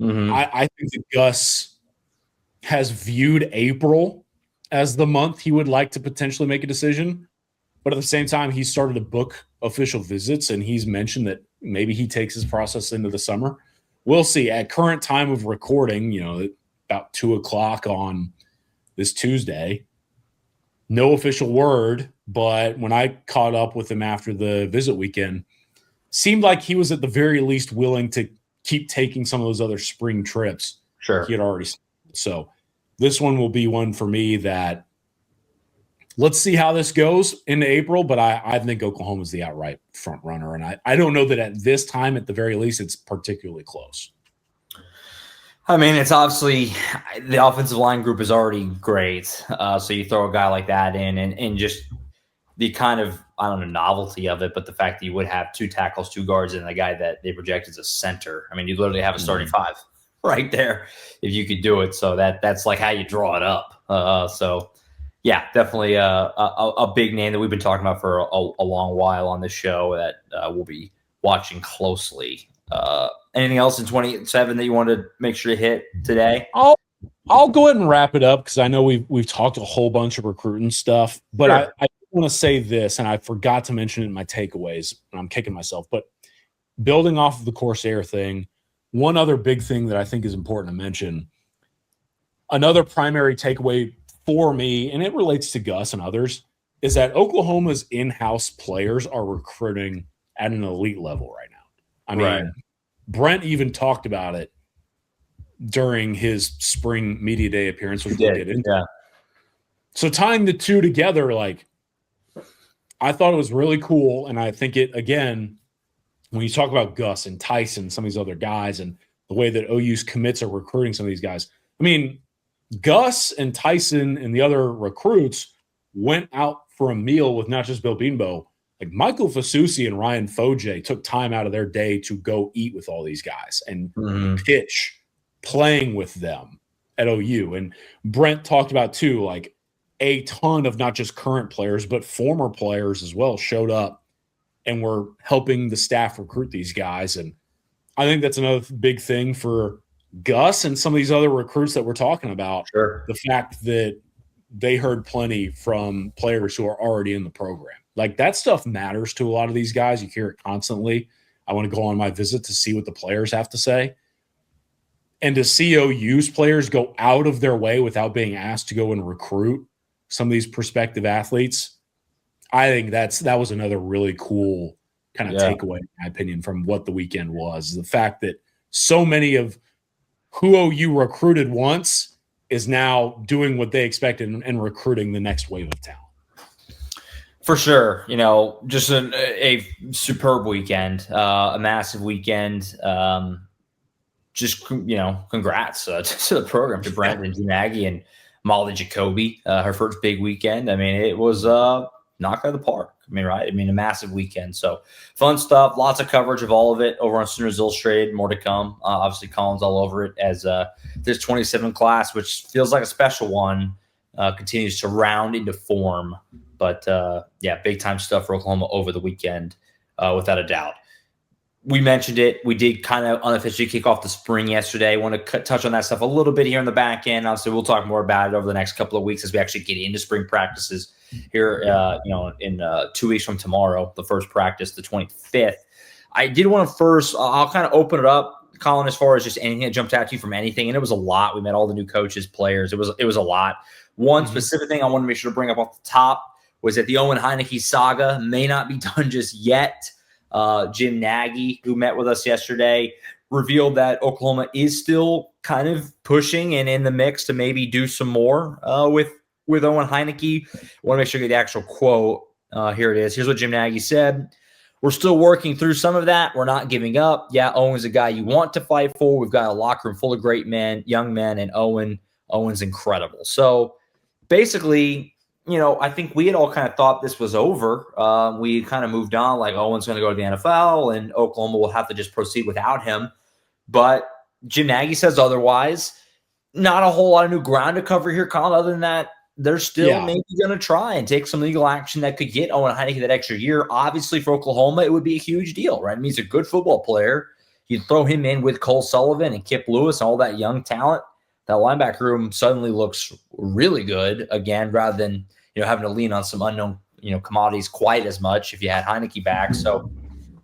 Mm-hmm. I think that Gus has viewed April as the month he would like to potentially make a decision. But at the same time, he started to book official visits, and he's mentioned that maybe he takes his process into the summer. We'll see. At current time of recording, about 2:00 on this Tuesday, no official word, but when I caught up with him after the visit weekend, seemed like he was at the very least willing to keep taking some of those other spring trips.
Sure.
He had already. So this one will be one for me that let's see how this goes into April, but I think Oklahoma's the outright front runner. And I don't know that at this time, at the very least, it's particularly close.
I mean, it's obviously the offensive line group is already great. So you throw a guy like that in and just the kind of, I don't know, novelty of it, but the fact that you would have 2 tackles, 2 guards, and the guy that they project as a center. I mean, you literally have a starting 5 right there if you could do it. So that's like how you draw it up. So yeah, definitely a big name that we've been talking about for a long while on this show that we'll be watching closely. Anything else in 27 that you want to make sure to hit today?
I'll go ahead and wrap it up because I know we've talked a whole bunch of recruiting stuff, but sure. I want to say this, and I forgot to mention it in my takeaways, and I'm kicking myself. But building off of the Corsair thing, one other big thing that I think is important to mention, another primary takeaway for me, and it relates to Gus and others, is that Oklahoma's in-house players are recruiting at an elite level right now. I mean, Brent even talked about it during his spring media day appearance, which we did. Yeah. So tying the two together, like, I thought it was really cool. And I think it, again, when you talk about Gus and Tyson, some of these other guys, and the way that OU's commits are recruiting some of these guys, I mean, Gus and Tyson and the other recruits went out for a meal with not just Bill Beanbo. Like Michael Fasusi and Ryan Foje took time out of their day to go eat with all these guys and pitch playing with them at OU. And Brent talked about, too, like a ton of not just current players, but former players as well showed up and were helping the staff recruit these guys. And I think that's another big thing for Gus and some of these other recruits that we're talking about.
Sure.
The fact that they heard plenty from players who are already in the program. Like, that stuff matters to a lot of these guys. You hear it constantly. I want to go on my visit to see what the players have to say. And to see OU's players go out of their way without being asked to go and recruit some of these prospective athletes, I think that was another really cool kind of takeaway, in my opinion, from what the weekend was. The fact that so many of who OU recruited once is now doing what they expected and recruiting the next wave of talent.
For sure. You know, just a superb weekend, a massive weekend. Just, you know, congrats to the program, to Brandon Junagi and Molly Jacoby, her first big weekend. I mean, it was knocked out of the park. I mean, right? I mean, a massive weekend. So fun stuff, lots of coverage of all of it over on Sooners Illustrated. More to come. Obviously, Collin's all over it as this 27 class, which feels like a special one, continues to round into form. But, yeah, big-time stuff for Oklahoma over the weekend, without a doubt. We mentioned it. We did kind of unofficially kick off the spring yesterday. I want to touch on that stuff a little bit here in the back end. Obviously, we'll talk more about it over the next couple of weeks as we actually get into spring practices here, you know, in 2 weeks from tomorrow, the first practice, the 25th. I did want to first, I'll kind of open it up, Collin, as far as just anything that jumped out to you from anything. And it was a lot. We met all the new coaches, players. It was a lot. One specific thing I want to make sure to bring up off the top was that the Owen Heinecke saga may not be done just yet. Jim Nagy, who met with us yesterday, revealed that Oklahoma is still kind of pushing and in the mix to maybe do some more with Owen Heinecke. I want to make sure you get the actual quote. Here it is. Here's what Jim Nagy said. We're still working through some of that. We're not giving up. Yeah, Owen's a guy you want to fight for. We've got a locker room full of great men, young men, and Owen's incredible. So basically, you know, I think we had all kind of thought this was over. We kind of moved on, like Owen's going to go to the NFL and Oklahoma will have to just proceed without him. But Jim Nagy says otherwise. Not a whole lot of new ground to cover here, Colin, other than that they're still maybe going to try and take some legal action that could get Owen Heinecke that extra year. Obviously, for Oklahoma, it would be a huge deal, right? I mean, he's a good football player. You throw him in with Cole Sullivan and Kip Lewis and all that young talent. That linebacker room suddenly looks really good again, rather than, you know, having to lean on some unknown, you know, commodities quite as much if you had Heinecke back. So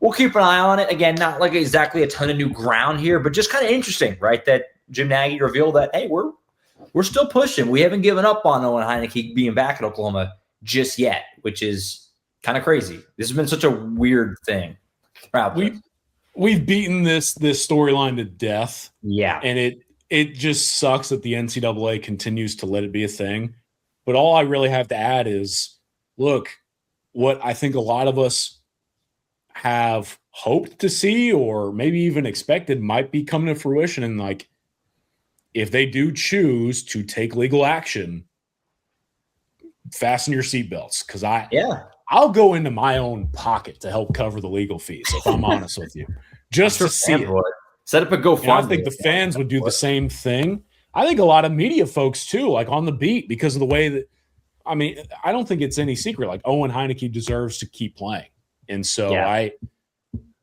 we'll keep an eye on it. Again, not like exactly a ton of new ground here, but just kind of interesting, right? That Jim Nagy revealed that, hey, we're still pushing. We haven't given up on Owen Heinecke being back at Oklahoma just yet, which is kind of crazy. This has been such a weird thing.
We've beaten this storyline to death.
Yeah.
And it just sucks that the NCAA continues to let it be a thing. But all I really have to add is, look, what I think a lot of us have hoped to see or maybe even expected might be coming to fruition. And like, if they do choose to take legal action, fasten your seatbelts, because I'll go into my own pocket to help cover the legal fees, if I'm honest with you, just to see it.
Set up a GoFundMe.
I think the fans would do the same thing. I think a lot of media folks too, like on the beat, because of the way that, I mean, I don't think it's any secret. Like Owen Heinecke deserves to keep playing. And so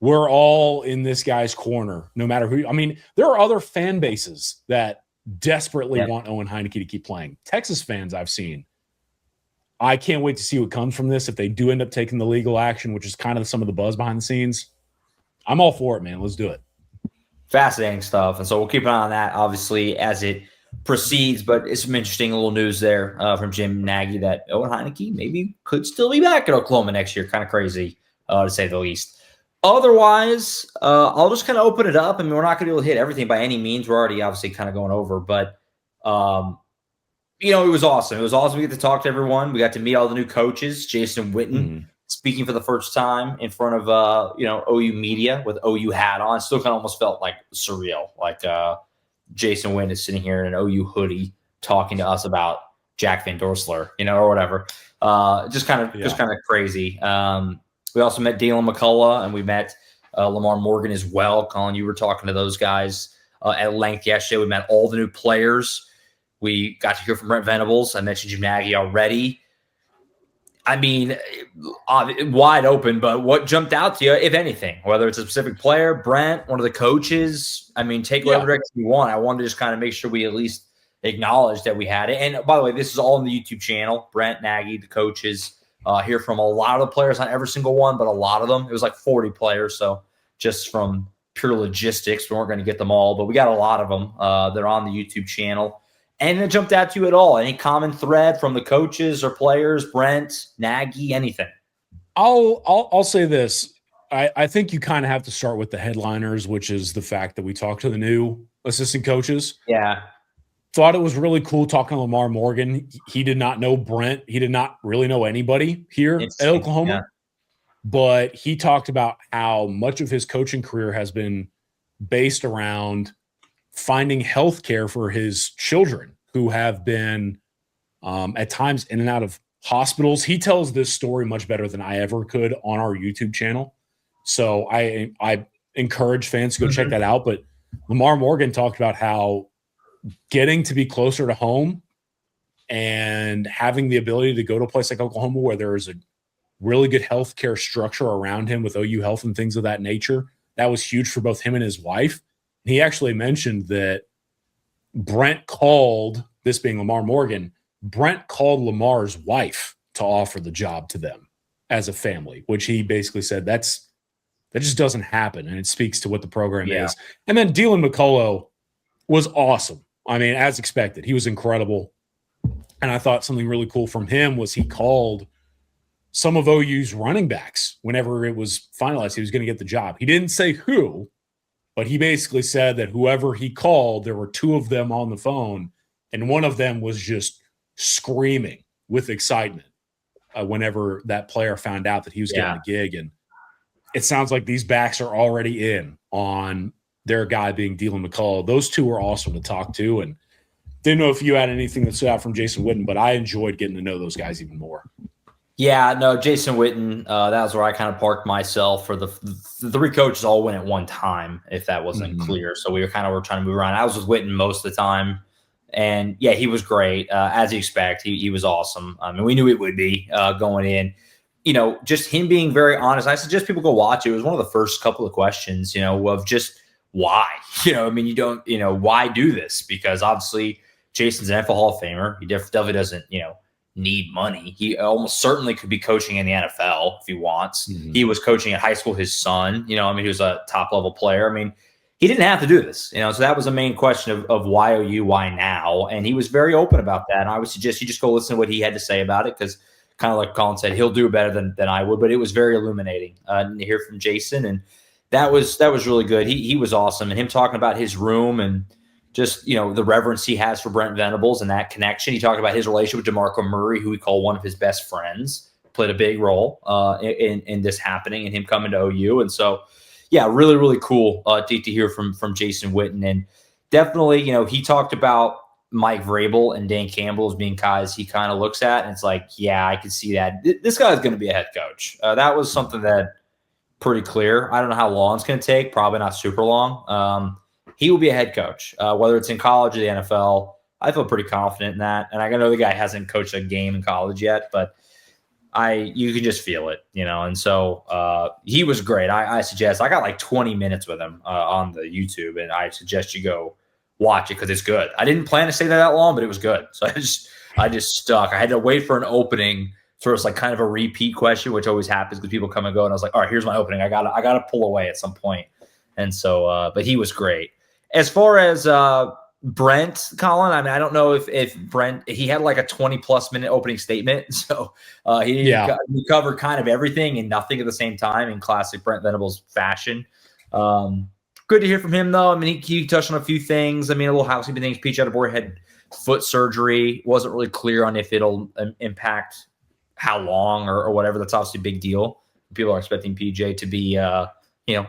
we're all in this guy's corner, no matter who. I mean, there are other fan bases that desperately want Owen Heinecke to keep playing. Texas fans I've seen. I can't wait to see what comes from this. If they do end up taking the legal action, which is kind of some of the buzz behind the scenes, I'm all for it, man. Let's do it.
Fascinating stuff. And so we'll keep an eye on that, obviously, as it proceeds. But it's some interesting little news there from Jim Nagy that Owen Heinecke maybe could still be back at Oklahoma next year. Kind of crazy, to say the least. Otherwise, I'll just kind of open it up. I mean, we're not going to be able to hit everything by any means. We're already obviously kind of going over. But, it was awesome. It was awesome to get to talk to everyone. We got to meet all the new coaches. Jason Witten speaking for the first time in front of, OU media with OU hat on. It still kind of almost felt like surreal. Like Jason Witten is sitting here in an OU hoodie talking to us about Jack Van Dorsler, or whatever. Just kind of crazy. We also met Jaylen McCullough, and we met Lamar Morgan as well. Collin, you were talking to those guys at length yesterday. We met all the new players. We got to hear from Brent Venables. I mentioned Jim Nagy already. I mean, wide open, but what jumped out to you, if anything, whether it's a specific player, Brent, one of the coaches, I mean, take whatever direction you want. I wanted to just kind of make sure we at least acknowledge that we had it. And by the way, this is all on the YouTube channel. Brent, Nagy, the coaches, hear from a lot of the players, not every single one, but a lot of them. It was like 40 players. So just from pure logistics, we weren't going to get them all, but we got a lot of them. They're on the YouTube channel. And it jumped out to you at all? Any common thread from the coaches or players, Brent, Nagy, anything?
I'll say this. I think you kind of have to start with the headliners, which is the fact that we talked to the new assistant coaches.
Yeah.
Thought it was really cool talking to Lamar Morgan. He did not know Brent. He did not really know anybody here at Oklahoma. But he talked about how much of his coaching career has been based around finding health care for his children who have been at times in and out of hospitals. He tells this story much better than I ever could on our YouTube channel. So I encourage fans to go check that out. But Lamar Morgan talked about how getting to be closer to home and having the ability to go to a place like Oklahoma where there is a really good healthcare structure around him with OU Health and things of that nature, that was huge for both him and his wife. He actually mentioned that Brent called, this being Lamar Morgan, Brent called Lamar's wife to offer the job to them as a family, which he basically said that just doesn't happen, and it speaks to what the program is. And then Jaylen McCullough was awesome. I mean, as expected, he was incredible. And I thought something really cool from him was he called some of OU's running backs whenever it was finalized he was going to get the job. He didn't say who, but he basically said that whoever he called, there were two of them on the phone, and one of them was just screaming with excitement whenever that player found out that he was getting a gig. And it sounds like these backs are already in on their guy being Jaylen McCullough. Those two were awesome to talk to, and didn't know if you had anything that stood out from Jason Witten, but I enjoyed getting to know those guys even more.
Yeah, no, Jason Witten, that was where I kind of parked myself. For the three coaches all went at one time, if that wasn't clear. So we were trying to move around. I was with Witten most of the time. And, yeah, he was great. As you expect, he was awesome. I mean, we knew it would be going in. Just him being very honest. I suggest people go watch it. It was one of the first couple of questions, of just why. I mean, you don't, why do this? Because obviously Jason's an NFL Hall of Famer. He definitely doesn't, need money. He almost certainly could be coaching in the NFL if he wants. He was coaching at high school his son. He was a top level player. I mean, he didn't have to do this. So that was the main question of why OU, why now? And he was very open about that. And I would suggest you just go listen to what he had to say about it, because kind of like Collin said, he'll do better than I would. But it was very illuminating to hear from Jason, and that was really good. He was awesome, and him talking about his room and just, the reverence he has for Brent Venables and that connection. He talked about his relationship with DeMarco Murray, who he called one of his best friends, played a big role in this happening and him coming to OU. And so, yeah, really, really cool to hear from Jason Witten. And definitely, he talked about Mike Vrabel and Dan Campbell as being guys he kind of looks at. And it's like, yeah, I can see that. This guy's going to be a head coach. That was something that pretty clear. I don't know how long it's going to take. Probably not super long. He will be a head coach, whether it's in college or the NFL. I feel pretty confident in that. And I know the guy hasn't coached a game in college yet, but you can just feel it, And so he was great. I suggest, I got like 20 minutes with him on the YouTube, and I suggest you go watch it because it's good. I didn't plan to stay there that long, but it was good. So I just stuck. I had to wait for an opening. So it's like kind of a repeat question, which always happens because people come and go. And I was like, all right, here's my opening. I gotta pull away at some point. And so, but he was great. As far as Brent, Collin, I mean, I don't know if Brent, he had like a 20+ minute opening statement. So he covered kind of everything and nothing at the same time in classic Brent Venables fashion. Good to hear from him, though. I mean, he touched on a few things. I mean, a little housekeeping things. Peach Attaboy had foot surgery. Wasn't really clear on if it'll impact how long or whatever. That's obviously a big deal. People are expecting PJ to be,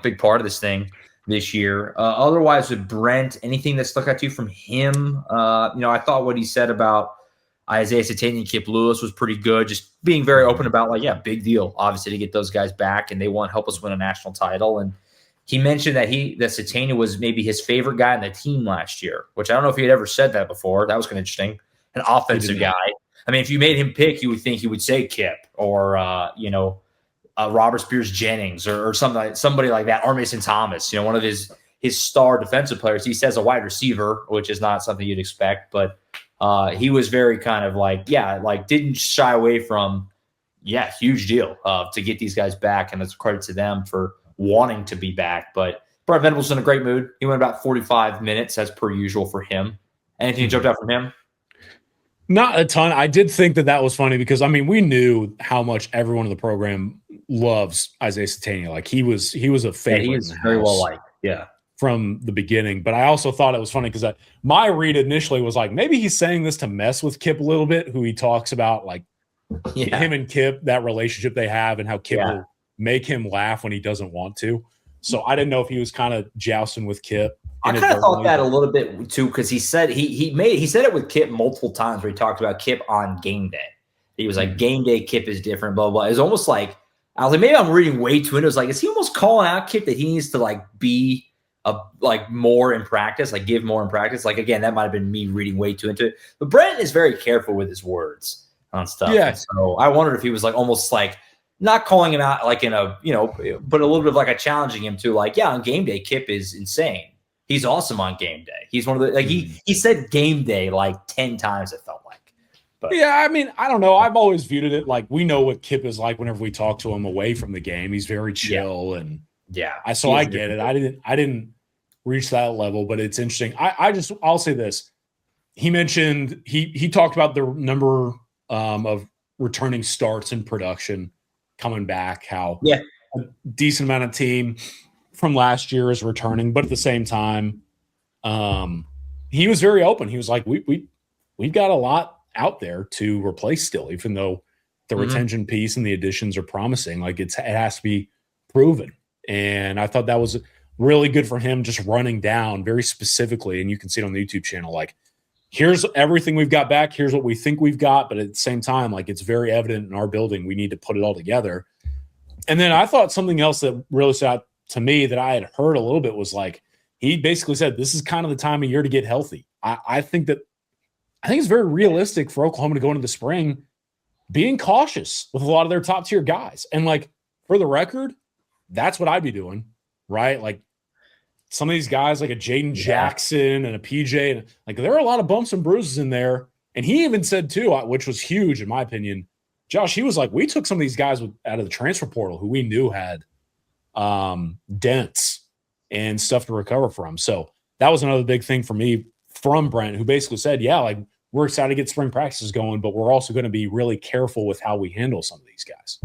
big part of this thing this year. Otherwise, with Brent, anything that stuck out to you from him? I thought what he said about Isaiah Satania and Kip Lewis was pretty good. Just being very open about big deal, obviously, to get those guys back, and they want to help us win a national title. And he mentioned that Satania was maybe his favorite guy on the team last year, which I don't know if he had ever said that before. That was kind of interesting. An offensive guy. I mean, if you made him pick, you would think he would say Kip or Robert Spears Jennings or somebody like that, or Mason Thomas. One of his star defensive players. He says a wide receiver, which is not something you'd expect, but he was very kind of didn't shy away from huge deal to get these guys back, and it's a credit to them for wanting to be back. But Brent Venables in a great mood. He went about 45 minutes as per usual for him. Anything jumped out from him?
Not a ton. I did think that was funny because, I mean, we knew how much everyone in the program loves Isaiah Satania. Like he was a favorite.
He is very well liked. Yeah.
From the beginning. But I also thought it was funny because my read initially was like, maybe he's saying this to mess with Kip a little bit, who he talks about him and Kip, that relationship they have and how Kip will make him laugh when he doesn't want to. So I didn't know if he was kind of jousting with Kip.
I kind of thought that a little bit too, because he said he said it with Kip multiple times where he talked about Kip on game day. He was like, game day Kip is different, blah, blah. It was almost like, I was like, maybe I'm reading way too into it. It was like, is he almost calling out Kip that he needs to be more in practice, give more in practice? Again, that might have been me reading way too into it. But Brent is very careful with his words on stuff. Yeah. So I wondered if he was almost not calling him out in a, but a little bit of a challenging him to on game day, Kip is insane. He's awesome on game day. He's one of the he said game day 10 times, it felt like. But
yeah, I mean, I don't know. I've always viewed it we know what Kip is like whenever we talk to him away from the game. He's very chill and I get it. I didn't reach that level, but it's interesting. I'll say this. He mentioned he talked about the number of returning starts in production coming back, how a decent amount of team from last year is returning, but at the same time, he was very open. He was like, we've got a lot out there to replace still, even though the retention piece and the additions are promising. It has to be proven. And I thought that was really good for him, just running down very specifically. And you can see it on the YouTube channel, here's everything we've got back. Here's what we think we've got. But at the same time, it's very evident in our building, we need to put it all together. And then I thought something else that really stood out to me that I had heard a little bit was he basically said, this is kind of the time of year to get healthy. I think it's very realistic for Oklahoma to go into the spring being cautious with a lot of their top tier guys. And for the record, that's what I'd be doing, right? Some of these guys, a Jaden Jackson and a PJ, and there are a lot of bumps and bruises in there. And he even said too, which was huge in my opinion, Josh, he was we took some of these guys out of the transfer portal who we knew had dents and stuff to recover from. So that was another big thing for me from Brent, who basically said, we're excited to get spring practices going, but we're also going to be really careful with how we handle some of these guys.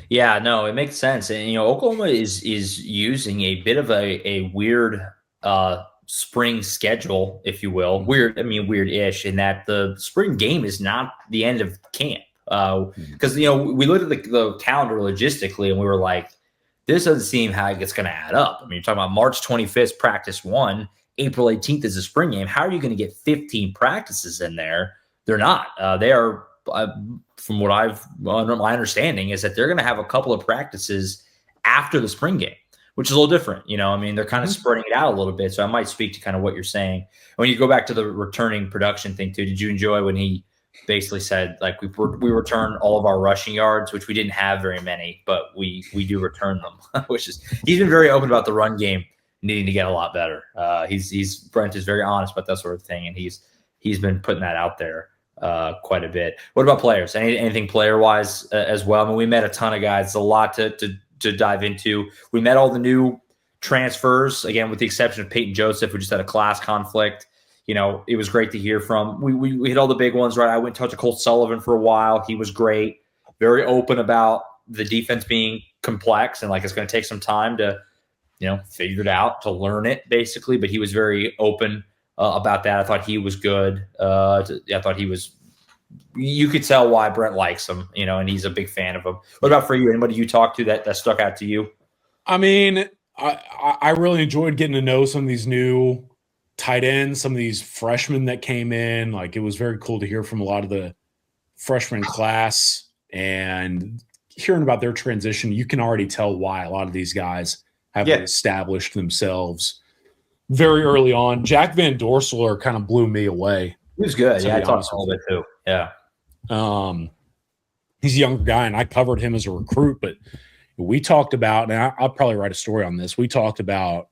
Yeah, no, it makes sense. And, Oklahoma is using a bit of a weird spring schedule, if you will. Weird-ish in that the spring game is not the end of camp. Because, we looked at the calendar logistically and we were like, this doesn't seem how it's going to add up. I mean, you're talking about March 25th, practice 1, April 18th is a spring game. How are you going to get 15 practices in there? They're not. They are, from what my understanding is that they're going to have a couple of practices after the spring game, which is a little different. They're kind of spreading it out a little bit. So I might speak to kind of what you're saying. When you go back to the returning production thing too, did you enjoy when he basically said, like, we return all of our rushing yards, which we didn't have very many, but we do return them, he's been very open about the run game needing to get a lot better. Brent is very honest about that sort of thing. And he's been putting that out there quite a bit. What about players? Anything player wise as well? I mean, we met a ton of guys. It's a lot to dive into. We met all the new transfers, again, with the exception of Peyton Joseph, who just had a class conflict. It was great to hear from. We hit all the big ones, right? I went and talked to Colt Sullivan for a while. He was great, very open about the defense being complex and like it's going to take some time to, figure it out, to learn it basically. But he was very open about that. I thought he was good. I thought he was. You could tell why Brent likes him, and he's a big fan of him. What about for you? Anybody you talked to that stuck out to you?
I mean, I really enjoyed getting to know some of these new tight ends, some of these freshmen that came in. Like, it was very cool to hear from a lot of the freshman class and hearing about their transition. You can already tell why a lot of these guys have established themselves very early on. Jack Van Dorselaar kind of blew me away.
He was good. I talked a little bit too. Yeah.
He's a younger guy, and I covered him as a recruit, but we talked about, and I'll probably write a story on this. We talked about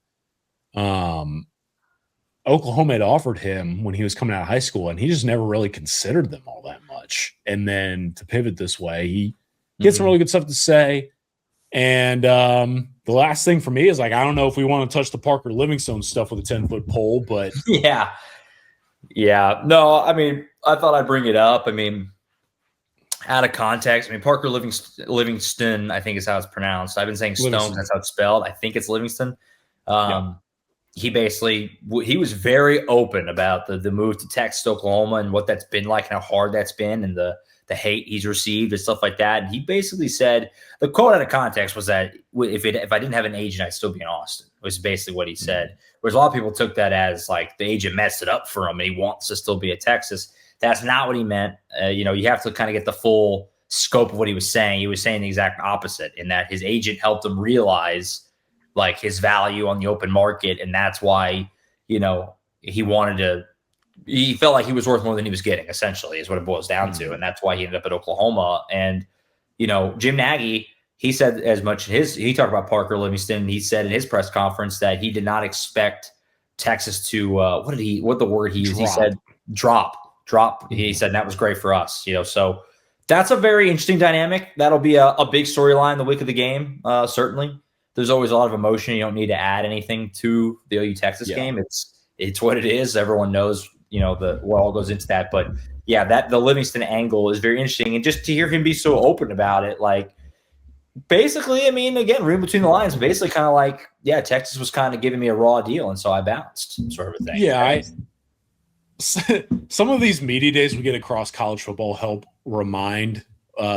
Oklahoma had offered him when he was coming out of high school, and he just never really considered them all that much. And then to pivot this way, he gets some really good stuff to say. And the last thing for me is, like, I don't know if we want to touch the Parker Livingstone stuff with a 10-foot pole, but
yeah. No, I mean, I thought I'd bring it up. I mean, out of context, Parker Livingston, I think is how it's pronounced. I've been saying Stone, that's how it's spelled. I think it's Livingston. He was very open about the move to Texas, Oklahoma, and what that's been like, and how hard that's been, and the hate he's received and stuff like that. And he basically said, the quote out of context was that if I didn't have an agent, I'd still be in Austin, was basically what he said. Whereas a lot of people took that as like the agent messed it up for him and he wants to still be at Texas. That's not what he meant. You have to kind of get the full scope of what he was saying. He was saying the exact opposite, in that his agent helped him realize like his value on the open market. And that's why, he felt like he was worth more than he was getting, essentially, is what it boils down to. And that's why he ended up at Oklahoma. And, Jim Nagy, he said as much he talked about Parker Livingston. He said in his press conference that he did not expect Texas to, what the word he used? He said drop. He said, and that was great for us, so that's a very interesting dynamic. That'll be a big storyline the week of the game. Certainly. There's always a lot of emotion. You don't need to add anything to the OU Texas game. It's what it is. Everyone knows, what all goes into that. But yeah, the Livingston angle is very interesting. And just to hear him be so open about it, like, basically, again, reading between the lines, basically kind of like, Texas was kind of giving me a raw deal, and so I bounced, sort of a thing.
Yeah, some of these media days we get across college football help remind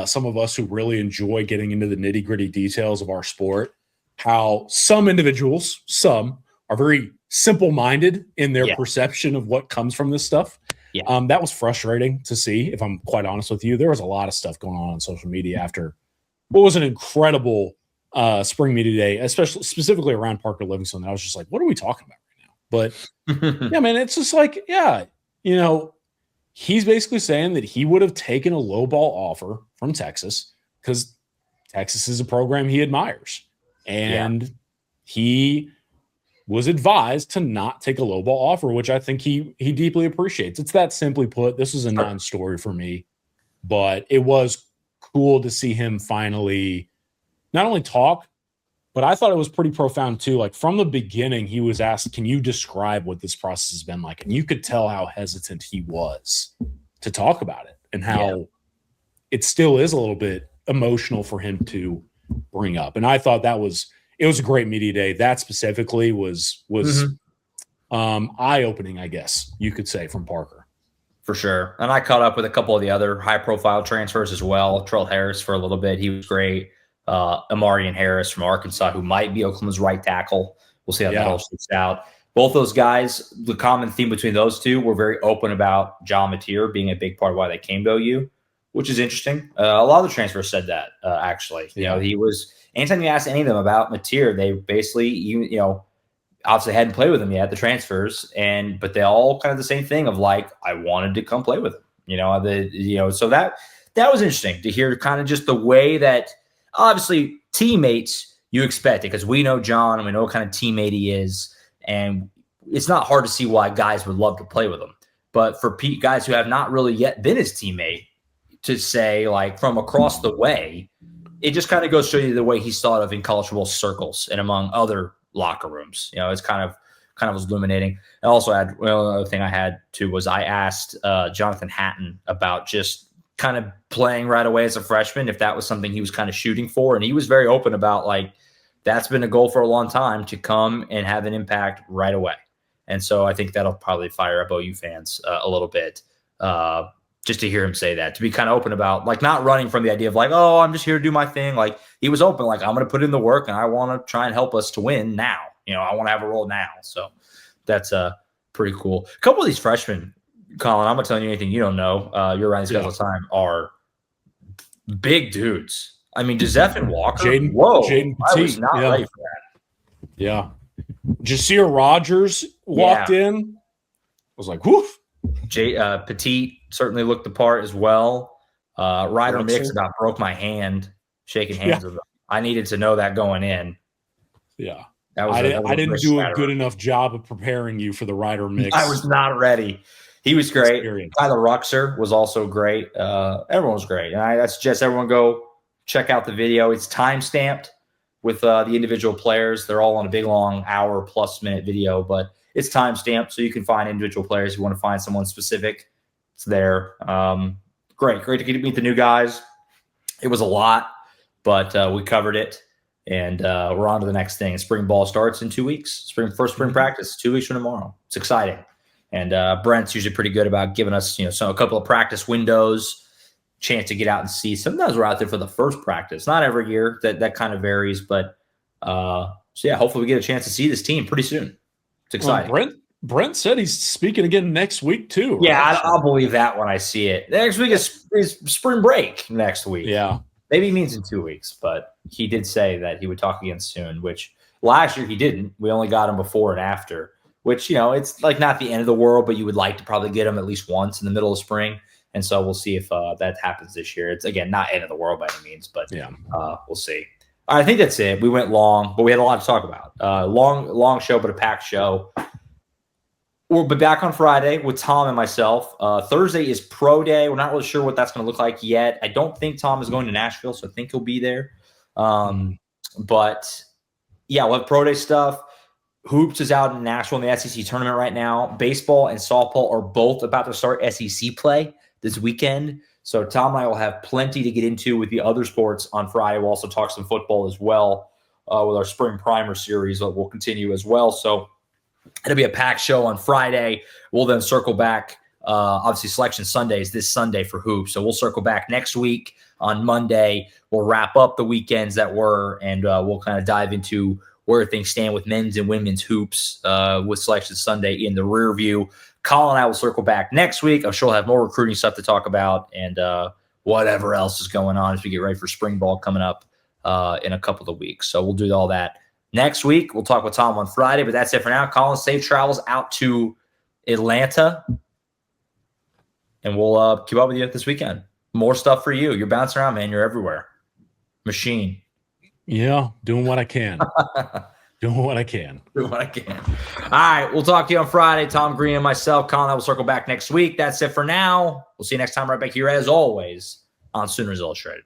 some of us who really enjoy getting into the nitty-gritty details of our sport how some individuals, are very simple-minded in their perception of what comes from this stuff. Yeah. That was frustrating to see, if I'm quite honest with you. There was a lot of stuff going on social media after what was an incredible spring media day, especially specifically around Parker Livingston. I was just like, what are we talking about right now? But yeah, man, it's just like, he's basically saying that he would have taken a low ball offer from Texas because Texas is a program he admires. And he was advised to not take a low ball offer, which I think he deeply appreciates. It's that simply put. This is a non-story for me, but it was cool to see him finally not only talk, but I thought it was pretty profound too. Like, from the beginning, he was asked, can you describe what this process has been like? And you could tell how hesitant he was to talk about it, and how it still is a little bit emotional for him to bring up. And I thought it was a great media day. That specifically was eye-opening, I guess you could say, from Parker.
For sure. And I caught up with a couple of the other high-profile transfers as well. Terrell Harris for a little bit. He was great. Amarian Harris from Arkansas, who might be Oklahoma's right tackle. We'll see how that all shakes out. Both those guys, the common theme between those two, were very open about John Mateer being a big part of why they came to OU, which is interesting. A lot of the transfers said that, actually. You know, he was – anytime you ask any of them about Mateer, they basically, you know, obviously hadn't played with him yet, the transfers, but they all kind of the same thing of like, I wanted to come play with him. So that was interesting to hear kind of just the way that obviously teammates you expect it because we know John and we know what kind of teammate he is. And it's not hard to see why guys would love to play with him. But for guys who have not really yet been his teammate to say, like, from across the way, it just kind of goes to show you the way he's thought of in college football circles and among other locker rooms. You know, it's kind of was illuminating. I also had another thing I had too was I asked Jonathan Hatton about just kind of playing right away as a freshman, if that was something he was kind of shooting for. And he was very open about, like, that's been a goal for a long time to come and have an impact right away. And so I think that'll probably fire up OU fans a little bit just to hear him say that, to be kind of open about, like, not running from the idea of like, oh, I'm just here to do my thing. Like, he was open, like, I'm going to put in the work and I want to try and help us to win now. You know, I want to have a role now. So that's pretty cool. A couple of these freshmen, Collin, I'm not telling you anything you don't know. You're around these guys all the time, are big dudes. I mean, Joseph Walker,
Jayden
Petit, I was not
ready
for that.
Yeah. Jasir Rogers walked in. I was like, woof.
Petit certainly looked the part as well. Ryder Mix about broke my hand shaking hands with him. I needed to know that going in.
Yeah. I didn't do a good enough job of preparing you for the Ryder Mix.
I was not ready. He was great. Experience. Tyler Ruxer was also great. Everyone was great. And I suggest everyone go check out the video. It's time-stamped with the individual players. They're all on a big, long hour-plus minute video, but it's time-stamped, so you can find individual players. If you want to find someone specific, it's there. Great to get to meet the new guys. It was a lot, but we covered it, and we're on to the next thing. Spring ball starts in 2 weeks. First spring practice, 2 weeks from tomorrow. It's exciting. And Brent's usually pretty good about giving us, a couple of practice windows, chance to get out and see. Sometimes we're out there for the first practice. Not every year. That kind of varies, but hopefully we get a chance to see this team pretty soon. It's exciting.
Brent said he's speaking again next week too. Right?
Yeah, I'll believe that when I see it. Next week is spring break next week.
Yeah.
Maybe he means in 2 weeks, but he did say that he would talk again soon, which last year he didn't. We only got him before and after, which, it's like not the end of the world, but you would like to probably get him at least once in the middle of spring. And so we'll see if that happens this year. It's, again, not end of the world by any means, but we'll see. All right, I think that's it. We went long, but we had a lot to talk about. Long show, but a packed show. We'll be back on Friday with Tom and myself. Thursday is pro day. We're not really sure what that's going to look like yet. I don't think Tom is going to Nashville, so I think he'll be there. But, we'll have pro day stuff. Hoops is out in Nashville in the SEC tournament right now. Baseball and softball are both about to start SEC play this weekend. So Tom and I will have plenty to get into with the other sports on Friday. We'll also talk some football as well with our spring primer series that will continue as well. So it'll be a packed show on Friday. We'll then circle back. Obviously, Selection Sunday is this Sunday for hoops. So we'll circle back next week on Monday. We'll wrap up the weekends that were, and we'll kind of dive into where things stand with men's and women's hoops with Selection Sunday in the rear view. Collin and I will circle back next week. I'm sure we'll have more recruiting stuff to talk about and whatever else is going on as we get ready for spring ball coming up in a couple of weeks. So we'll do all that next week. We'll talk with Tom on Friday, but that's it for now. Collin, safe travels out to Atlanta, and we'll keep up with you this weekend. More stuff for you. You're bouncing around, man. You're everywhere. Machine.
Yeah, doing what I can. Doing what I can.
All right, we'll talk to you on Friday. Tom Green and myself. Collin, I will circle back next week. That's it for now. We'll see you next time right back here, as always, on Sooners Illustrated.